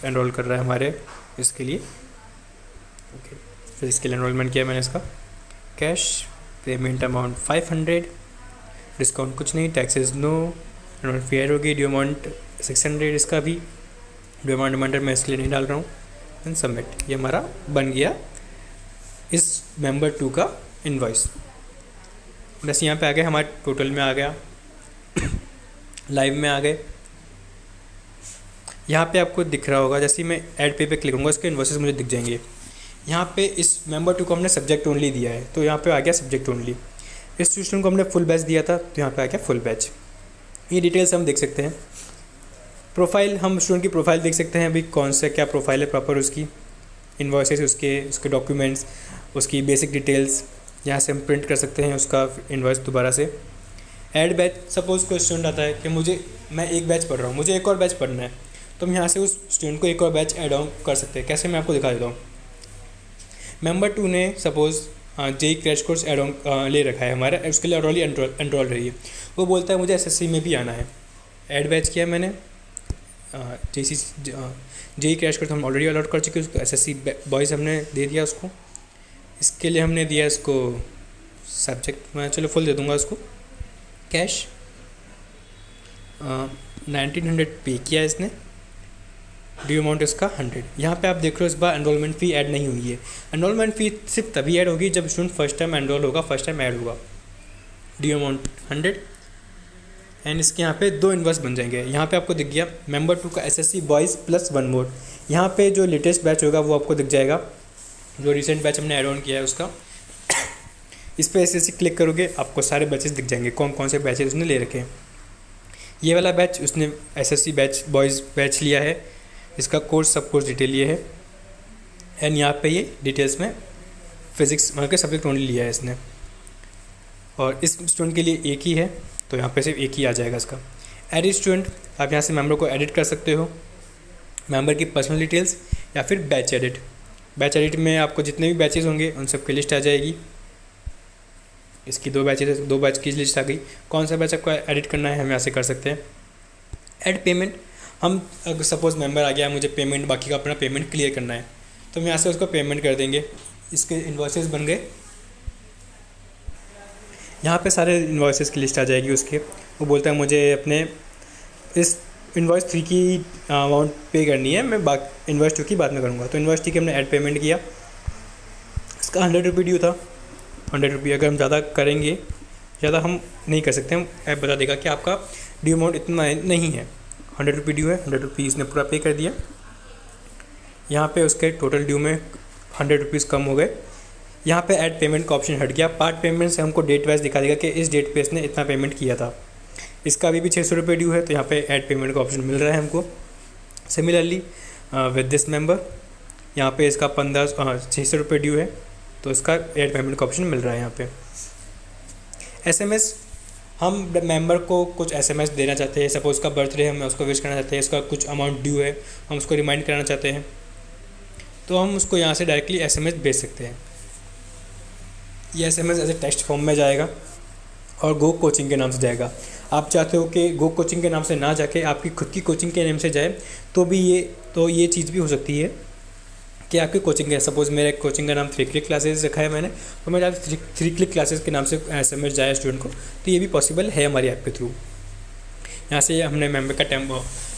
एनरोल कर रहा है हमारे इसके लिए। ओके, फिज़िक्स के लिए एनरोलमेंट किया मैंने इसका। कैश पेमेंट अमाउंट 500, डिस्काउंट कुछ नहीं, टैक्सेस नो, एनरोल फी ऐड होगी, ड्यू अमाउंट 600 इसका भी, ड्यू अमाउंट रिमाइंडर मैं इसके लिए नहीं डाल रहा हूँ। And submit. ये हमारा बन गया इस मेंबर 2 का इनवॉइस। बस यहाँ पे आ गए, हमारे टोटल में आ गया, लाइव में आ गए। यहाँ पे आपको दिख रहा होगा, जैसे ही मैं ऐड पे क्लिक करूँगा उसके इनवॉइसेस मुझे दिख जाएंगे। यहाँ पे इस मेंबर 2 को हमने सब्जेक्ट ओनली दिया है तो यहाँ पे आ गया सब्जेक्ट ओनली। इस स्टूडेंट को हमने फुल बैच दिया था तो यहाँ पे आ गया फुल बैच। ये डिटेल्स हम देख सकते हैं। प्रोफाइल, हम स्टूडेंट की प्रोफाइल देख सकते हैं, अभी कौन सा क्या प्रोफाइल है प्रॉपर उसकी, इन्वॉइसेस उसके डॉक्यूमेंट्स, उसकी बेसिक डिटेल्स यहाँ से हम प्रिंट कर सकते हैं उसका इन्वॉइस दोबारा से। ऐड बैच, सपोज़ कोई स्टूडेंट आता है कि मैं एक बैच पढ़ रहा हूँ, मुझे एक और बैच पढ़ना है, तो हम यहाँ से उस स्टूडेंट को एक और बैच ऐड ऑन कर सकते हैं। कैसे, मैं आपको दिखा देता हूँ। मेंबर 2 ने suppose JEE crash course add on ले रखा है हमारा, उसके लिए ऑलरेडी एनरोल रही है। वो बोलता है मुझे SSC में भी आना है। ऐड बैच किया मैंने, JEE क्रैश कोर्स हम ऑलरेडी अलॉट कर चुके हैं उसको। SSC बॉयज़ हमने दे दिया उसको। इसके लिए हमने दिया इसको सब्जेक्ट, मैं चलो फुल दे दूँगा उसको। कैश 1900 पे किया इसने, ड्यू अमाउंट इसका 100। यहाँ पे आप देख रहे हो इस बार एनरोलमेंट फ़ी ऐड नहीं हुई है। एनरोलमेंट फ़ी सिर्फ तभी ऐड होगी जब स्टूडेंट फर्स्ट टाइम एनरोल होगा, फर्स्ट टाइम ऐड होगा। ड्यू अमाउंट 100 एंड इसके यहाँ पे 2 इनवॉइस बन जाएंगे। यहाँ पे आपको दिख गया मेंबर 2 का SSC बॉयज़ प्लस 1 मोर। यहाँ पे जो लेटेस्ट बैच होगा वो आपको दिख जाएगा, जो रिसेंट बैच हमने ऐड ऑन किया है उसका। इस पर SSC क्लिक करोगे आपको सारे बैचेस दिख जाएंगे, कौन कौन से बैचेस उसने ले रखे हैं। ये वाला बैच उसने SSC बैच बॉयज़ बैच लिया है, इसका कोर्स सब कोर्स डिटेल ये है। एंड यहाँ पे ये डिटेल्स में फिज़िक्स मतलब के सब्जेक्ट ओनली लिया है इसने, और इस स्टूडेंट के लिए एक ही है तो यहाँ पे सिर्फ एक ही आ जाएगा इसका। एडिट स्टूडेंट, आप यहाँ से मेंबर को एडिट कर सकते हो, मेंबर की पर्सनल डिटेल्स या फिर बैच एडिट। बैच एडिट में आपको जितने भी बैचेस होंगे उन सब की लिस्ट आ जाएगी। इसकी 2 बैच की लिस्ट आ गई। कौन सा बैच आपको एडिट करना है हम यहाँ से कर सकते हैं। ऐड पेमेंट, हम अगर सपोज़ मेंबर आ गया, मुझे पेमेंट बाकी का अपना पेमेंट क्लियर करना है तो हम यहाँ से उसको पेमेंट कर देंगे। इसके इन्वॉइसेस बन गए, यहाँ पे सारे इन्वॉइसेस की लिस्ट आ जाएगी उसके। वो बोलता है मुझे अपने इस इन्वॉइस 3 की अमाउंट पे करनी है, मैं इन्वॉइस 2 की बाद में करूँगा। तो इन्वॉइस 2 की हमने ऐड पेमेंट किया, इसका 100 रुपये ड्यू था। 100 रुपये, अगर हम ज़्यादा करेंगे, ज़्यादा हम नहीं कर सकते, हम ऐप बता देगा कि आपका ड्यू अमाउंट इतना नहीं है, 100 रुपये ड्यू है। 100 रुपये इसने पूरा पे कर दिया। यहाँ पे उसके टोटल ड्यू में 100 रुपीज़ कम हो गए। यहाँ पे ऐड पेमेंट का ऑप्शन हट गया। पार्ट पेमेंट से हमको डेट वाइज दिखा देगा कि इस डेट पे इसने इतना पेमेंट किया था। इसका अभी भी 600 रुपये ड्यू है, तो यहाँ पे ऐड पेमेंट का ऑप्शन मिल रहा है हमको। सिमिलरली विद दिस मेंबर यहाँ पे इसका 600 रुपये ड्यू है, तो इसका ऐड पेमेंट का ऑप्शन मिल रहा है यहाँ पे। SMS, हम मेंबर को कुछ SMS देना चाहते हैं, सपोज़ उसका बर्थडे है, हम उसको विश करना चाहते हैं, इसका कुछ अमाउंट ड्यू है, हम उसको रिमाइंड कराना चाहते हैं, तो हम उसको यहाँ से डायरेक्टली SMS भेज सकते हैं। ये SMS as a text form में जाएगा और गो कोचिंग के नाम से जाएगा। आप चाहते हो कि गो कोचिंग के नाम से ना जाके आपकी खुद की कोचिंग के नाम से जाए, तो ये चीज़ भी हो सकती है कि आपकी कोचिंग है। सपोज़ मेरे कोचिंग का नाम 3 क्लिक क्लासेस रखा है मैंने, तो मैं चाहता 3 क्लिक क्लासेस के नाम से SMS जाए स्टूडेंट को, तो ये भी पॉसिबल है हमारी ऐप के थ्रू। यहाँ से हमने मेंबर का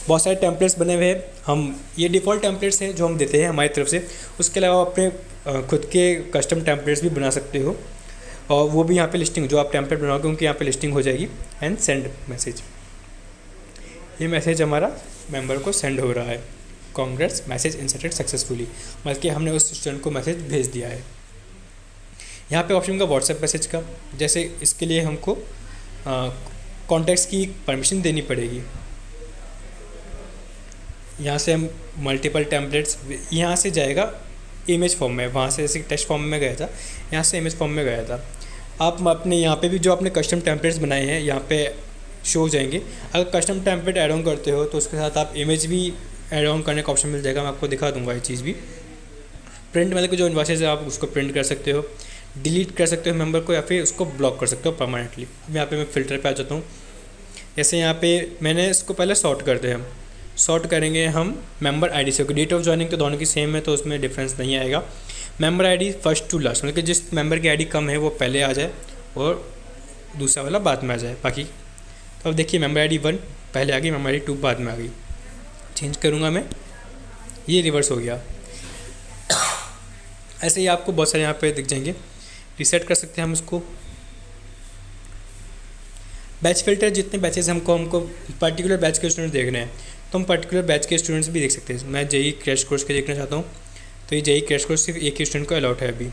बहुत सारे टेम्पलेट्स बने हुए हैं। हम ये डिफ़ॉल्ट टेम्पलेट्स हैं जो हम देते हैं हमारी तरफ से। उसके अलावा अपने खुद के कस्टम टेम्पलेट्स भी बना सकते हो, और वो भी यहाँ पे लिस्टिंग, जो आप टेम्पलेट बनाओगे उनकी यहाँ पे लिस्टिंग हो जाएगी। एंड सेंड मैसेज, ये मैसेज हमारा मेंबर को सेंड हो रहा है, कांग्रेट्स मैसेज इंसर्टेड सक्सेसफुली, मतलब कि हमने उस स्टूडेंट को मैसेज भेज दिया है। यहाँ पे ऑप्शन का व्हाट्सएप मैसेज का, जैसे इसके लिए हमको कॉन्टैक्ट्स की परमिशन देनी पड़ेगी। यहाँ से हम मल्टीपल टेम्पलेट्स, यहाँ से जाएगा इमेज फॉर्म में, वहाँ से जैसे टेक्स्ट फॉर्म में गया था, यहाँ से इमेज फॉर्म में गया था। आप अपने यहाँ पे भी जो आपने कस्टम टेम्पलेट्स बनाए हैं यहाँ पे शो हो जाएंगे। अगर कस्टम टेम्पलेट ऐड ऑन करते हो तो उसके साथ आप इमेज भी ऐड ऑन करने का ऑप्शन मिल जाएगा। मैं आपको दिखा दूंगा ये चीज़ भी। प्रिंट मतलब कि जो इन्वॉइसेज है आप उसको प्रिंट कर सकते हो, डिलीट कर सकते हो मेंबर को, या फिर उसको ब्लॉक कर सकते हो परमानेंटली। अब यहाँ पे मैं फ़िल्टर पे आ जाता हूँ। जैसे यहाँ पे मैंने इसको पहले सॉर्ट करते हैं, हम सॉर्ट करेंगे हम मेंबर आईडी से। डेट ऑफ ज्वाइनिंग तो दोनों की सेम है, तो उसमें डिफरेंस नहीं आएगा। Member ID first to last, मतलब कि जिस मेंबर की आईडी कम है वो पहले आ जाए और दूसरा वाला बाद में आ जाए बाकी। तो अब देखिए मेंबर आईडी 1 पहले आ गई, मेंबर आईडी 2 बाद में आ गई। चेंज करूँगा मैं, ये रिवर्स हो गया। ऐसे ही आपको बहुत सारे यहाँ पे दिख जाएंगे। रीसेट कर सकते हैं हम इसको। बैच फिल्टर, जितने बैचेस हमको पर्टिकुलर बैच के स्टूडेंट देखने हैं, तो हम पर्टिकुलर बैच के स्टूडेंट्स भी देख सकते हैं। मैं जेई क्रैश कोर्स के देखना चाहता हूँ, तो ये जेई क्रैश कोर्स सिर्फ एक ही स्टूडेंट को अलाउड है अभी।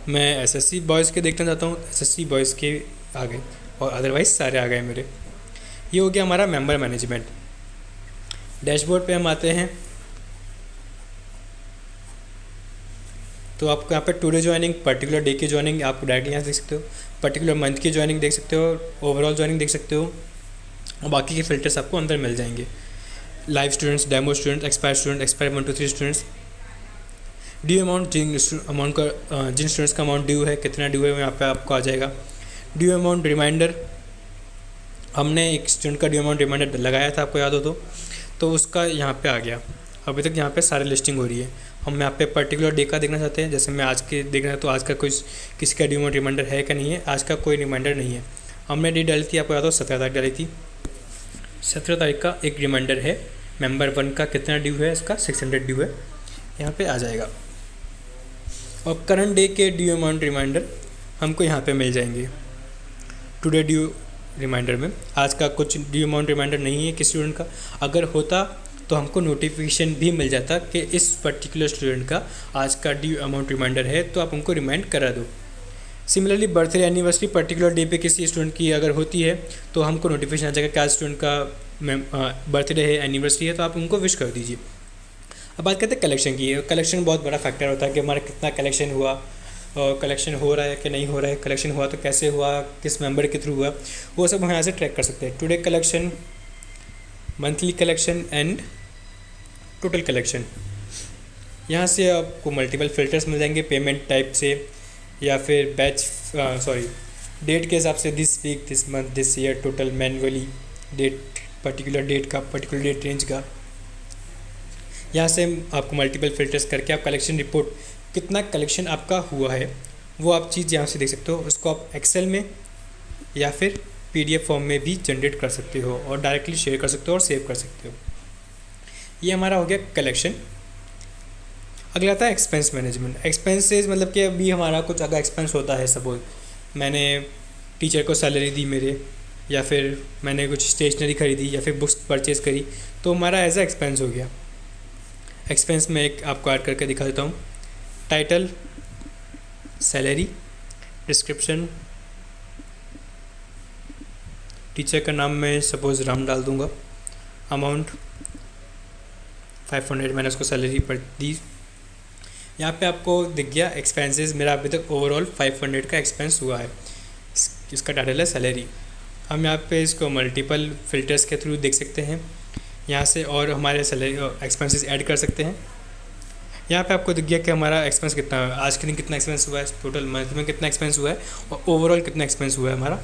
मैं एसएससी बॉयज़ के देखना चाहता हूँ, एसएससी बॉयज़ के आ गए, और अदरवाइज़ सारे आ गए मेरे। ये हो गया हमारा मेंबर मैनेजमेंट। डैशबोर्ड पे हम आते हैं, तो आपको यहाँ पे टुडे ज्वाइनिंग, पर्टिकुलर डे की ज्वाइनिंग आपको डायरेक्टली यहाँ देख सकते हो, पर्टिकुलर मंथ की ज्वाइनिंग देख सकते हो, ओवरऑल ज्वाइनिंग देख सकते हो, और बाकी के फिल्टर्स आपको अंदर मिल जाएंगे। Live students, demo students, expire 1 to 3 students, due amount, जिन स्टूडेंट्स का अमाउंट ड्यू है, कितना ड्यू है यहाँ पे आपको आ जाएगा। ड्यू अमाउंट रिमाइंडर, हमने एक स्टूडेंट का ड्यू अमाउंट रिमाइंडर लगाया था, आपको याद हो तो उसका यहाँ पे आ गया। अभी तक यहाँ पे सारी लिस्टिंग हो रही है। हम यहाँ पे पर्टिकुलर डे का देखना चाहते हैं, जैसे मैं आज के देखना है, तो आज का कोई किसी का ड्यू अमाउंट रिमाइंडर है क्या नहीं है। आज का कोई रिमाइंडर नहीं है। हमने डेट डाली थी, आपको याद हो 17 तारीख डाली थी। 17 तारीख का एक रिमाइंडर है। मेंबर 1 का कितना ड्यू है, इसका 600 ड्यू है, यहाँ पे आ जाएगा। और करंट डे के ड्यू अमाउंट रिमाइंडर हमको यहाँ पे मिल जाएंगे। टुडे ड्यू रिमाइंडर में आज का कुछ ड्यू अमाउंट रिमाइंडर नहीं है किसी स्टूडेंट का। अगर होता तो हमको नोटिफिकेशन भी मिल जाता कि इस पर्टिकुलर स्टूडेंट का आज का ड्यू अमाउंट रिमाइंडर है, तो आप उनको रिमाइंड करा दो। Similarly birthday anniversary particular day पे किसी स्टूडेंट की अगर होती है, तो हमको नोटिफिकेशन आ जाएगा कि आज स्टूडेंट का बर्थडे है, एनिवर्सरी है, तो आप उनको विश कर दीजिए। अब बात करते हैं कलेक्शन की। कलेक्शन बहुत बड़ा फैक्टर होता है कि हमारा कितना कलेक्शन हुआ, और कलेक्शन हो रहा है कि नहीं हो रहा है, कलेक्शन हुआ तो कैसे हुआ, किस मेंबर के थ्रू हुआ, वो सब हम यहाँ से ट्रैक कर सकते हैं। Today collection, monthly collection and total collection. यहाँ से आपको मल्टीपल फिल्टर्स मिल जाएंगे पेमेंट टाइप से, या फिर डेट के हिसाब से, this week, this month, this year, total, manually, date, particular date का, पर्टिकुलर डेट रेंज का। यहाँ से आपको मल्टीपल फिल्टर्स करके आप कलेक्शन रिपोर्ट, कितना कलेक्शन आपका हुआ है, वो आप चीज़ यहाँ से देख सकते हो। उसको आप एक्सेल में या फिर PDF फॉर्म में भी जनरेट कर सकते हो, और डायरेक्टली शेयर कर सकते हो और सेव कर सकते हो। ये हमारा हो गया कलेक्शन। अगला आता है एक्सपेंस मैनेजमेंट। एक्सपेंसेस मतलब कि अभी हमारा कुछ अगर एक्सपेंस होता है, सपोज मैंने टीचर को सैलरी दी मेरे, या फिर मैंने कुछ स्टेशनरी खरीदी, या फिर बुक्स परचेज़ करी, तो हमारा एज अ एक्सपेंस हो गया। एक्सपेंस में एक आपको ऐड करके दिखा देता हूँ। टाइटल, सैलरी, डिस्क्रिप्शन, टीचर का नाम मैं सपोज़ राम डाल दूँगा, अमाउंट 500 मैंने उसको सैलरी पर दी। यहाँ पे आपको दिख गया एक्सपेंसेस, मेरा अभी तक ओवरऑल 500 का एक्सपेंस हुआ है। इसका टाइटल है सैलरी। हम यहाँ पे इसको मल्टीपल फिल्टर्स के थ्रू देख सकते हैं, यहाँ से और हमारे सैलरी एक्सपेंसेस ऐड कर सकते हैं। यहाँ पे आपको दिख गया कि हमारा एक्सपेंस कितना है, आज के दिन कितना एक्सपेंस हुआ है, टोटल मंथ में कितना एक्सपेंस हुआ है और ओवरऑल कितना एक्सपेंस हुआ है हमारा,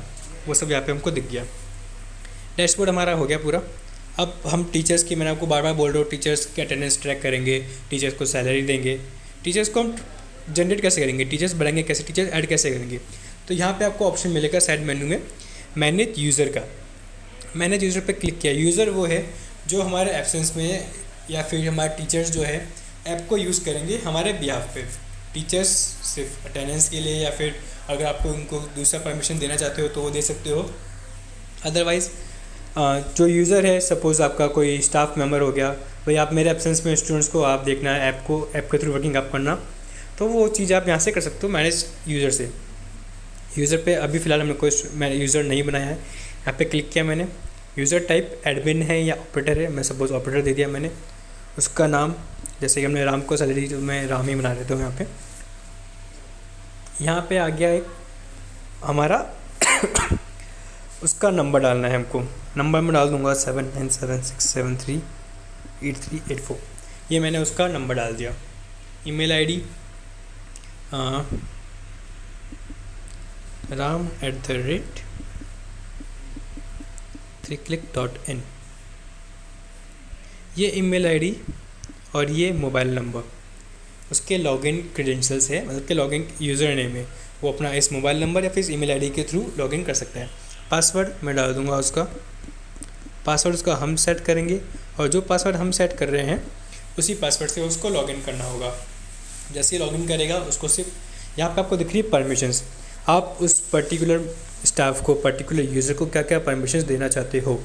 वो सब यहाँ पे हमको दिख गया। डैशबोर्ड हमारा हो गया पूरा। अब हम टीचर्स की, मैंने आपको बार बार बोल रहा हूँ, टीचर्स के अटेंडेंस ट्रैक करेंगे, टीचर्स को सैलरी देंगे, टीचर्स को हम जनरेट कैसे करेंगे, टीचर्स बढ़ाएंगे कैसे, टीचर्स ऐड कैसे करेंगे। तो यहाँ पे आपको ऑप्शन मिलेगा साइड मेन्यू में मैनेज यूज़र का। मैनेज यूज़र पे क्लिक किया। यूज़र वो है जो हमारे एब्सेंस में या फिर हमारे टीचर्स जो है ऐप को यूज़ करेंगे हमारे बिहाफ पे। टीचर्स सिर्फ अटेंडेंस के लिए या फिर अगर आपको उनको दूसरा परमिशन देना चाहते हो तो वो दे सकते हो। अदरवाइज़ जो यूज़र है, सपोज़ आपका कोई स्टाफ मेंबर हो गया, भाई आप मेरे एब्सेंस में स्टूडेंट्स को आप देखना है, ऐप के थ्रू वर्किंग आप करना, तो वो चीज़ आप यहाँ से कर सकते हो मैनेज यूज़र से। यूज़र पे अभी फ़िलहाल हमने कोई मैंने यूज़र नहीं बनाया है। यहाँ पे क्लिक किया मैंने, यूज़र टाइप एडमिन है या ऑपरेटर है, मैं सपोज़ ऑपरेटर दे दिया मैंने। उसका नाम, जैसे कि हमने राम को सैलरी, तो मैं राम ही बना देता हूँ। यहाँ पे आ गया एक हमारा उसका नंबर डालना है हमको। नंबर में डाल दूँगा 7976738384। ये मैंने उसका नंबर डाल दिया। ईमेल आईडी ram@3click.in, ये ईमेल आईडी और ये मोबाइल नंबर उसके लॉगिन क्रेडेंशियल्स है, मतलब कि लॉगिन यूज़र नेम है, वो अपना इस मोबाइल नंबर या फिर इस ईमेल आईडी के थ्रू लॉगिन कर सकता है। पासवर्ड मैं डाल दूंगा उसका, पासवर्ड उसका हम सेट करेंगे और जो पासवर्ड हम सेट कर रहे हैं उसी पासवर्ड से उसको लॉगिन करना होगा। जैसे ही लॉगिन करेगा उसको सिर्फ यहाँ पे आपको दिख रही है परमिशंस, आप उस पर्टिकुलर स्टाफ को, पर्टिकुलर यूज़र को क्या क्या परमिशंस देना चाहते हो।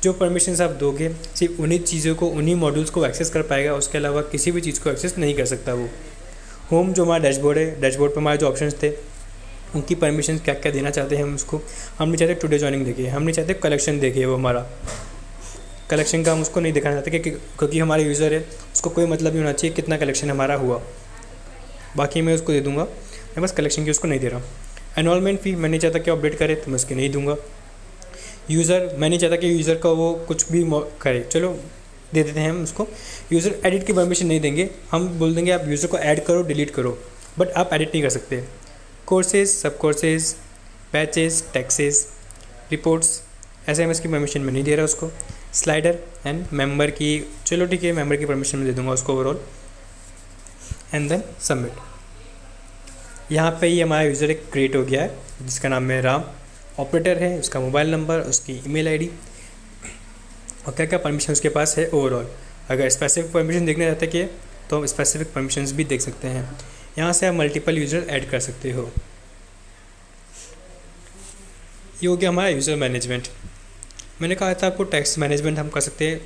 जो परमिशंस आप दोगे सिर्फ उन्हीं चीज़ों को, उन्हीं मॉड्यूल्स को एक्सेस कर पाएगा, उसके अलावा किसी भी चीज़ को एक्सेस नहीं कर सकता वो। होम जो हमारा डैशबोर्ड है, डैशबोर्ड पर हमारे जो ऑप्शंस थे उनकी परमिशन क्या क्या देना चाहते हैं हम उसको। हम नहीं चाहते टुडे जॉइनिंग देखिए, हम नहीं चाहते कलेक्शन देखिए, वो हमारा कलेक्शन का हम उसको नहीं दिखाना चाहते क्योंकि हमारे यूज़र है, उसको कोई मतलब नहीं होना चाहिए कितना कलेक्शन हमारा हुआ। बाकी मैं उसको दे दूँगा, मैं बस कलेक्शन की उसको नहीं दे रहा। एनरोलमेंट फ़ी मैं नहीं चाहता कि अपडेट करे तो मैं उसकी नहीं दूँगा। यूज़र मैं नहीं चाहता कि यूज़र का वो कुछ भी करे, चलो दे देते हैं हम उसको। यूज़र एडिट की परमिशन नहीं देंगे, हम बोल देंगे आप यूज़र को ऐड करो, डिलीट करो, बट आप एडिट नहीं कर सकते। कोर्सेज, सब courses, batches, taxes, reports, SMS की परमिशन मैं नहीं दे रहा उसको। स्लाइडर एंड मेंबर की, चलो ठीक है, मेंबर की परमिशन मैं दे दूँगा उसको ओवरऑल। And then submit. यहाँ पे ही हमारा यूज़र एक क्रिएट हो गया है जिसका नाम है राम। ऑपरेटर है, उसका मोबाइल नंबर, उसकी ईमेल आईडी और क्या क्या परमिशन उसके पास है ओवरऑल। अगर स्पेसिफिक परमिशन देखना चाहते कि तो हम स्पेसिफिक परमिशंस भी देख सकते हैं। यहाँ से आप मल्टीपल यूज़र ऐड कर सकते हो। ये हो गया हमारा यूज़र मैनेजमेंट। मैंने कहा था आपको टैक्स मैनेजमेंट हम कर सकते हैं।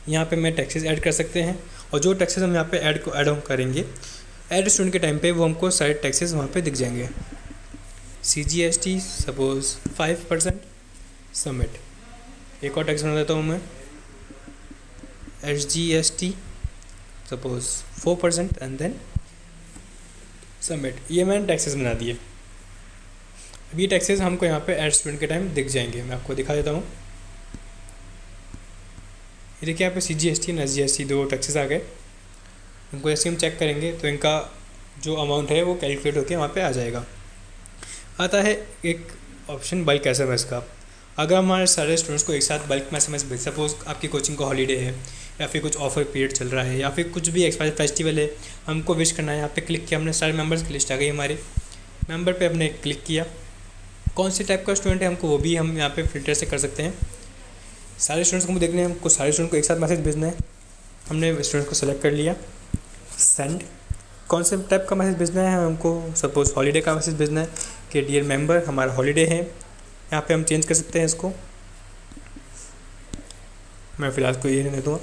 यहाँ पे मैं टैक्सेस ऐड कर सकते हैं और जो टैक्सेस हम यहाँ पे ऐड ऑन करेंगे, ऐड स्टूडेंट के टाइम पे वो हमको सारे टैक्सेस वहाँ पे दिख जाएंगे। CGST suppose 5%, submit. एक और टैक्स बना देता हूँ मैं, SGST suppose 4% and then submit. ये मैंने टैक्सेस बना दिए। अब ये टैक्सेस हमको यहाँ पे ऐड स्टूडेंट के टाइम दिख जाएंगे। मैं आपको दिखा देता हूँ। ये देखिए यहाँ पे CGST और SGST दो टैक्सेस आ गए। इनको जैसे हम चेक करेंगे तो इनका जो अमाउंट है वो कैलकुलेट होकर वहाँ पे आ जाएगा। आता है एक ऑप्शन बल्क SMS का। अगर हमारे सारे स्टूडेंट्स को एक साथ बल्क में SMS भेज, सपोज आपकी कोचिंग का हॉलीडे है या फिर कुछ ऑफर पीरियड चल रहा है या फिर कुछ भी फेस्टिवल है, हमको विश करना है, यहाँ पे क्लिक किया हमने, सारे मेंबर्स की लिस्ट आ गई हमारी। मेंबर पे हमने क्लिक किया, कौन से टाइप का स्टूडेंट है हमको वो भी हम यहाँ पे फिल्टर से कर सकते हैं। सारे स्टूडेंट्स को देखने हैं, हमको सारे स्टूडेंट को एक साथ मैसेज भेजना है। हमने स्टूडेंट को सेलेक्ट कर लिया। सेंड, कौन से टाइप का मैसेज भेजना है हमको, सपोज हॉलीडे का मैसेज भेजना है कि डियर मेंबर हमारा हॉलीडे है। यहाँ पे हम चेंज कर सकते हैं इसको, मैं फ़िलहाल को ये दे दूँगा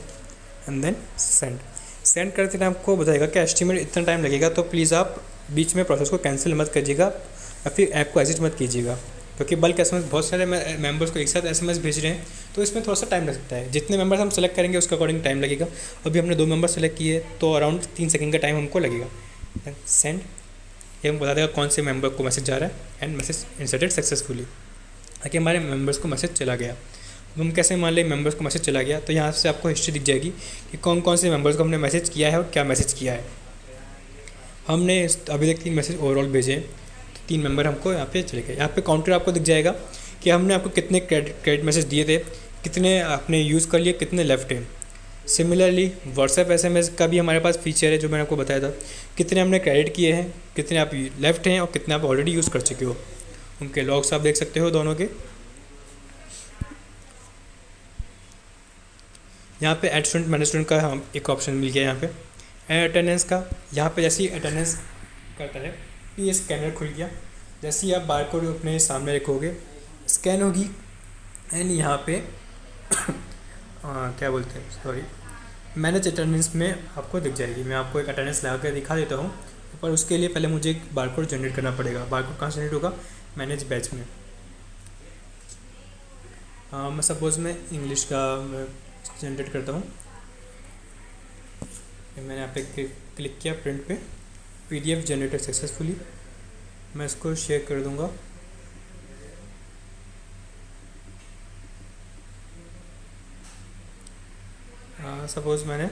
एंड देन सेंड। सेंड करते टाइम आपको बताएगा कि एस्टिमेट इतना टाइम लगेगा, तो प्लीज़ आप बीच में प्रोसेस को कैंसिल मत कीजिएगा या फिर ऐप को एग्जिट मत कीजिएगा, क्योंकि बल्क एसएमएस बहुत सारे मेंबर्स को एक साथ एसएमएस भेज रहे हैं, तो इसमें थोड़ा सा टाइम लग सकता है। जितने मेंबर्स हम सेलेक्ट करेंगे उसके अकॉर्डिंग टाइम लगेगा। अभी हमने 2 मेंबर सेलेक्ट किए तो अराउंड 3 सेकंड का टाइम हमको लगेगा। सेंड, ये हम बता देगा कौन से मेंबर को मैसेज जा रहा है एंड मैसेज इंसर्टेड सक्सेसफुली, ताकि हमारे मेंबर्स को मैसेज चला गया। अब हम कैसे मान लें मेंबर्स को मैसेज चला गया, तो यहाँ से आपको हिस्ट्री दिख जाएगी कि कौन कौन से मेंबर्स को हमने मैसेज किया है और क्या मैसेज किया है। हमने अभी तक 3 मैसेज ओवरऑल भेजे, तो 3 मेंबर हमको यहाँ पे चले गए। यहाँ पे काउंटर आपको दिख जाएगा कि हमने आपको कितने क्रेडिट मैसेज दिए थे, कितने आपने यूज़ कर लिए, कितने लेफ्ट हैं। सिमिलरली व्हाट्सएप एसएमएस का भी हमारे पास फीचर है जो मैंने आपको बताया था, कितने हमने क्रेडिट किए हैं, कितने आप लेफ्ट हैं और कितने आप ऑलरेडी यूज़ कर चुके हो। उनके लॉग्स आप देख सकते हो दोनों के। यहाँ पे एड स्टूडेंट मैनेजमेंट का हम एक ऑप्शन मिल गया। यहाँ पे अटेंडेंस का, यहाँ पे जैसे ही अटेंडेंस करता है ये स्कैनर खुल गया। जैसे ही आप बारकोड अपने सामने रखोगे स्कैन होगी एंड यहाँ पे क्या बोलते हैं, सॉरी, मैनेज अटेंडेंस में आपको दिख जाएगी। मैं आपको एक अटेंडेंस लगा कर दिखा देता हूँ, पर उसके लिए पहले मुझे एक बारकोड जनरेट करना पड़ेगा। बारकोड कहाँ जनरेट होगा, मैनेज बैच में। मैं सपोज़ मैं इंग्लिश का जनरेट करता हूँ। मैंने यहाँ पे क्लिक किया प्रिंट पे, PDF जनरेटेड सक्सेसफुली। मैं इसको शेयर कर दूँगा। सपोज़ मैंने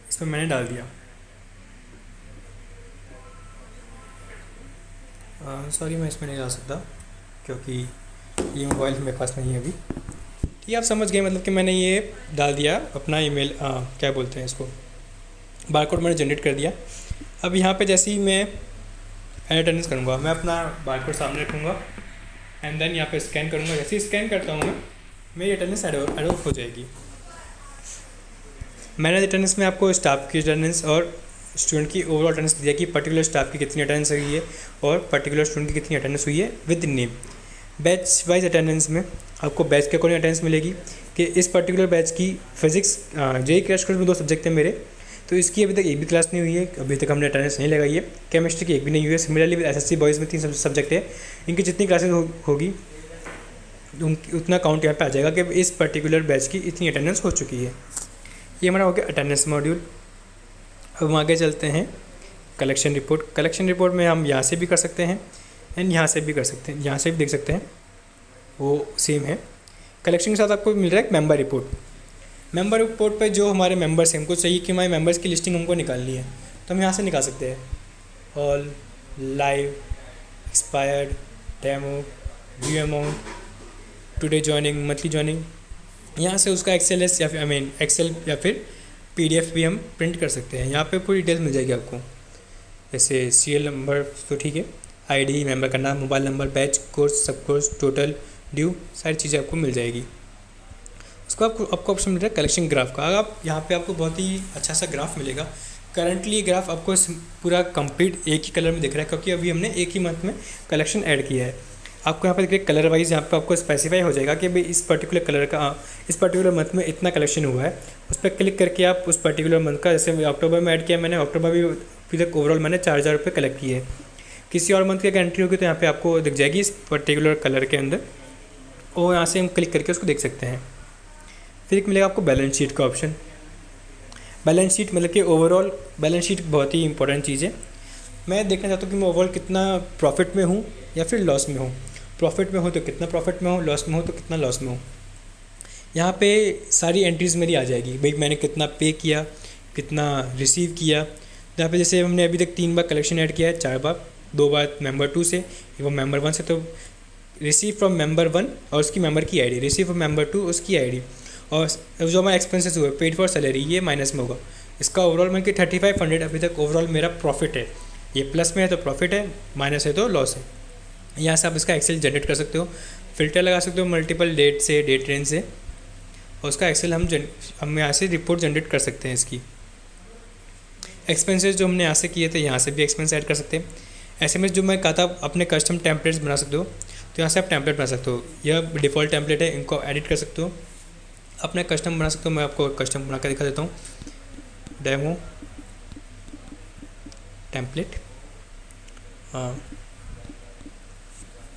इसमें मैंने डाल दिया। सॉरी मैं इसमें नहीं डाल सकता क्योंकि ये मोबाइल मेरे पास नहीं है अभी। ठीक है, आप समझ गए, मतलब कि मैंने ये डाल दिया अपना ईमेल, क्या बोलते हैं इसको, बारकोड मैंने जनरेट कर दिया। अब यहाँ पे जैसे ही मैं अटेंडेंस करूँगा, मैं अपना बारकोड सामने रखूँगा एंड देन यहाँ पे स्कैन करूँगा। जैसे ही स्कैन करता हूँ मैं, मेरी अटेंडेंस एडोप हो जाएगी। मैंने अटेंडेंस में आपको स्टाफ की अटेंडेंस और स्टूडेंट की ओवरऑल अटेंडेंस दिया कि पर्टिकुलर स्टाफ की कितनी अटेंडेंस हुई है और पर्टिकुलर स्टूडेंट की कितनी अटेंडेंस हुई है with name. Batch wise attendance में आपको बैच के अकॉर्डिंग अटेंडेंस मिलेगी कि इस पर्टिकुलर बैच की फिजिक्स जेई क्रैश कोर्स में 2 सब्जेक्ट हैं मेरे, तो इसकी अभी तक एक भी क्लास नहीं हुई है, अभी तक हमने अटेंडेंस नहीं लगाई है। केमिस्ट्री की एक भी नहीं हुई है। सिमिलरली SSC बॉयज़ में 3 सब्जेक्ट है, इनकी जितनी क्लासेज होगी उतना काउंट यहाँ पे आ जाएगा कि इस पर्टिकुलर बैच की इतनी अटेंडेंस हो चुकी है। ये हमारा हो गया अटेंडेंस मॉड्यूल। अब हम आगे चलते हैं कलेक्शन रिपोर्ट। कलेक्शन रिपोर्ट में हम यहाँ से भी कर सकते हैं एंड यहाँ से भी कर सकते हैं, यहाँ से भी देख सकते हैं, वो सेम है। कलेक्शन के साथ आपको मिल रहा है मेंबर रिपोर्ट। मेंबर रिपोर्ट पे जो हमारे मेंबर्स हैं, हमको चाहिए कि हमारे मेंबर्स की लिस्टिंग हमको निकालनी है, तो हम यहाँ से निकाल सकते हैं। All, live, expired, demo, view amount, today joining, monthly joining. यहाँ से उसका XLS या फिर एक्सेल या फिर PDF भी हम प्रिंट कर सकते हैं। यहाँ पे पूरी डिटेल्स मिल जाएगी आपको, जैसे CL नंबर तो ठीक है, ID, मेंबर का नाम, मोबाइल नंबर, बैच, कोर्स, सब कोर्स, टोटल, ड्यू, सारी चीज़ें आपको मिल जाएगी। उसको आपको ऑप्शन मिल रहा है कलेक्शन ग्राफ का। आप यहाँ पे आपको बहुत ही अच्छा सा ग्राफ मिलेगा। करंटली ये ग्राफ आपको पूरा कंप्लीट एक ही कलर में दिख रहा है क्योंकि अभी हमने एक ही मंथ में कलेक्शन ऐड किया है। आपको यहाँ पर देखिए कलर वाइज यहाँ पर आपको स्पेसिफाई हो जाएगा कि भाई इस पर्टिकुलर कलर का इस पर्टिकुलर मंथ में इतना कलेक्शन हुआ है। उस पर क्लिक करके आप उस पर्टिकुलर मंथ का, जैसे अक्टूबर में ऐड किया मैंने, अक्टूबर भी अभी तक ओवरऑल मैंने 4000 रुपये कलेक्ट किए। किसी और मंथ की अगर एंट्री होगी तो यहाँ पे आपको दिख जाएगी इस पर्टिकुलर कलर के अंदर, और यहाँ से हम क्लिक करके उसको देख सकते हैं। फिर एक मिलेगा आपको बैलेंस शीट का ऑप्शन। बैलेंस शीट मतलब कि ओवरऑल बैलेंस शीट बहुत ही इंपॉर्टेंट चीज़ है। मैं देखना चाहता हूँ कि मैं ओवरऑल कितना प्रॉफिट में हूँ या फिर लॉस में हूँ। प्रॉफिट में हो तो कितना प्रॉफिट में हो, लॉस में हो तो कितना लॉस में हो। यहाँ पे सारी एंट्रीज़ मेरी आ जाएगी, भाई मैंने कितना पे किया, कितना रिसीव किया। यहाँ पे जैसे हमने अभी तक 3 बार कलेक्शन ऐड किया है, 4 बार, 2 बार मेंबर 2 से, वो मेंबर 1 से, तो रिसीव फ्रॉम मेंबर 1 और उसकी मेंबर की ID, रिसीव फ्रॉम मेंबर 2 उसकी ID, और जो हमारे एक्सपेंसेस हुए पेड फॉर सैलरी ये माइनस में होगा। इसका ओवरऑल मैं कि 3500 अभी तक ओवरऑल मेरा प्रॉफिट है। ये प्लस में है तो प्रॉफिट है, माइनस है तो लॉस है। यहाँ से आप इसका एक्सेल जनरेट कर सकते हो, फिल्टर लगा सकते हो मल्टीपल डेट से, डेट रेंज से, और उसका एक्सेल हम यहाँ से रिपोर्ट जनरेट कर सकते हैं। इसकी एक्सपेंसेस जो हमने यहाँ से किए थे यहाँ से भी एक्सपेंस ऐड कर सकते हैं। SMS जो मैं कहा था अपने कस्टम टेम्पलेट्स बना सकते हो, तो यहाँ से आप टेम्पलेट बना सकते हो। यह डिफ़ॉल्ट टेम्पलेट है, इनको एडिट कर सकते हो, अपना कस्टम बना सकते हो। मैं आपको कस्टम बना कर दिखा देता हूँ। डेमो टेम्पलेट,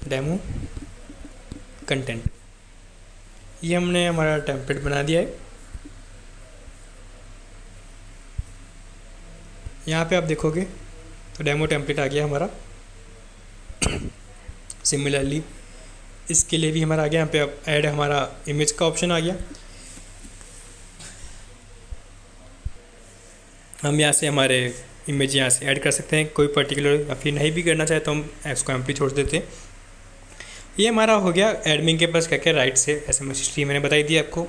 डेमो कंटेंट, ये हमने हमारा टेम्पलेट बना दिया है। यहाँ पे आप देखोगे तो डेमो टेम्पलेट आ गया हमारा। सिमिलरली इसके लिए भी हमारा आ गया, यहाँ पे अब ऐड हमारा इमेज का ऑप्शन आ गया। हम यहाँ से हमारे इमेज यहाँ से ऐड कर सकते हैं, कोई पर्टिकुलर, या फिर नहीं भी करना चाहे तो हम इसको एम्प्टी छोड़ देते हैं। ये हमारा हो गया एडमिन के पास क्या क्या राइट्स है, SMS हिस्ट्री मैंने बताई दी आपको।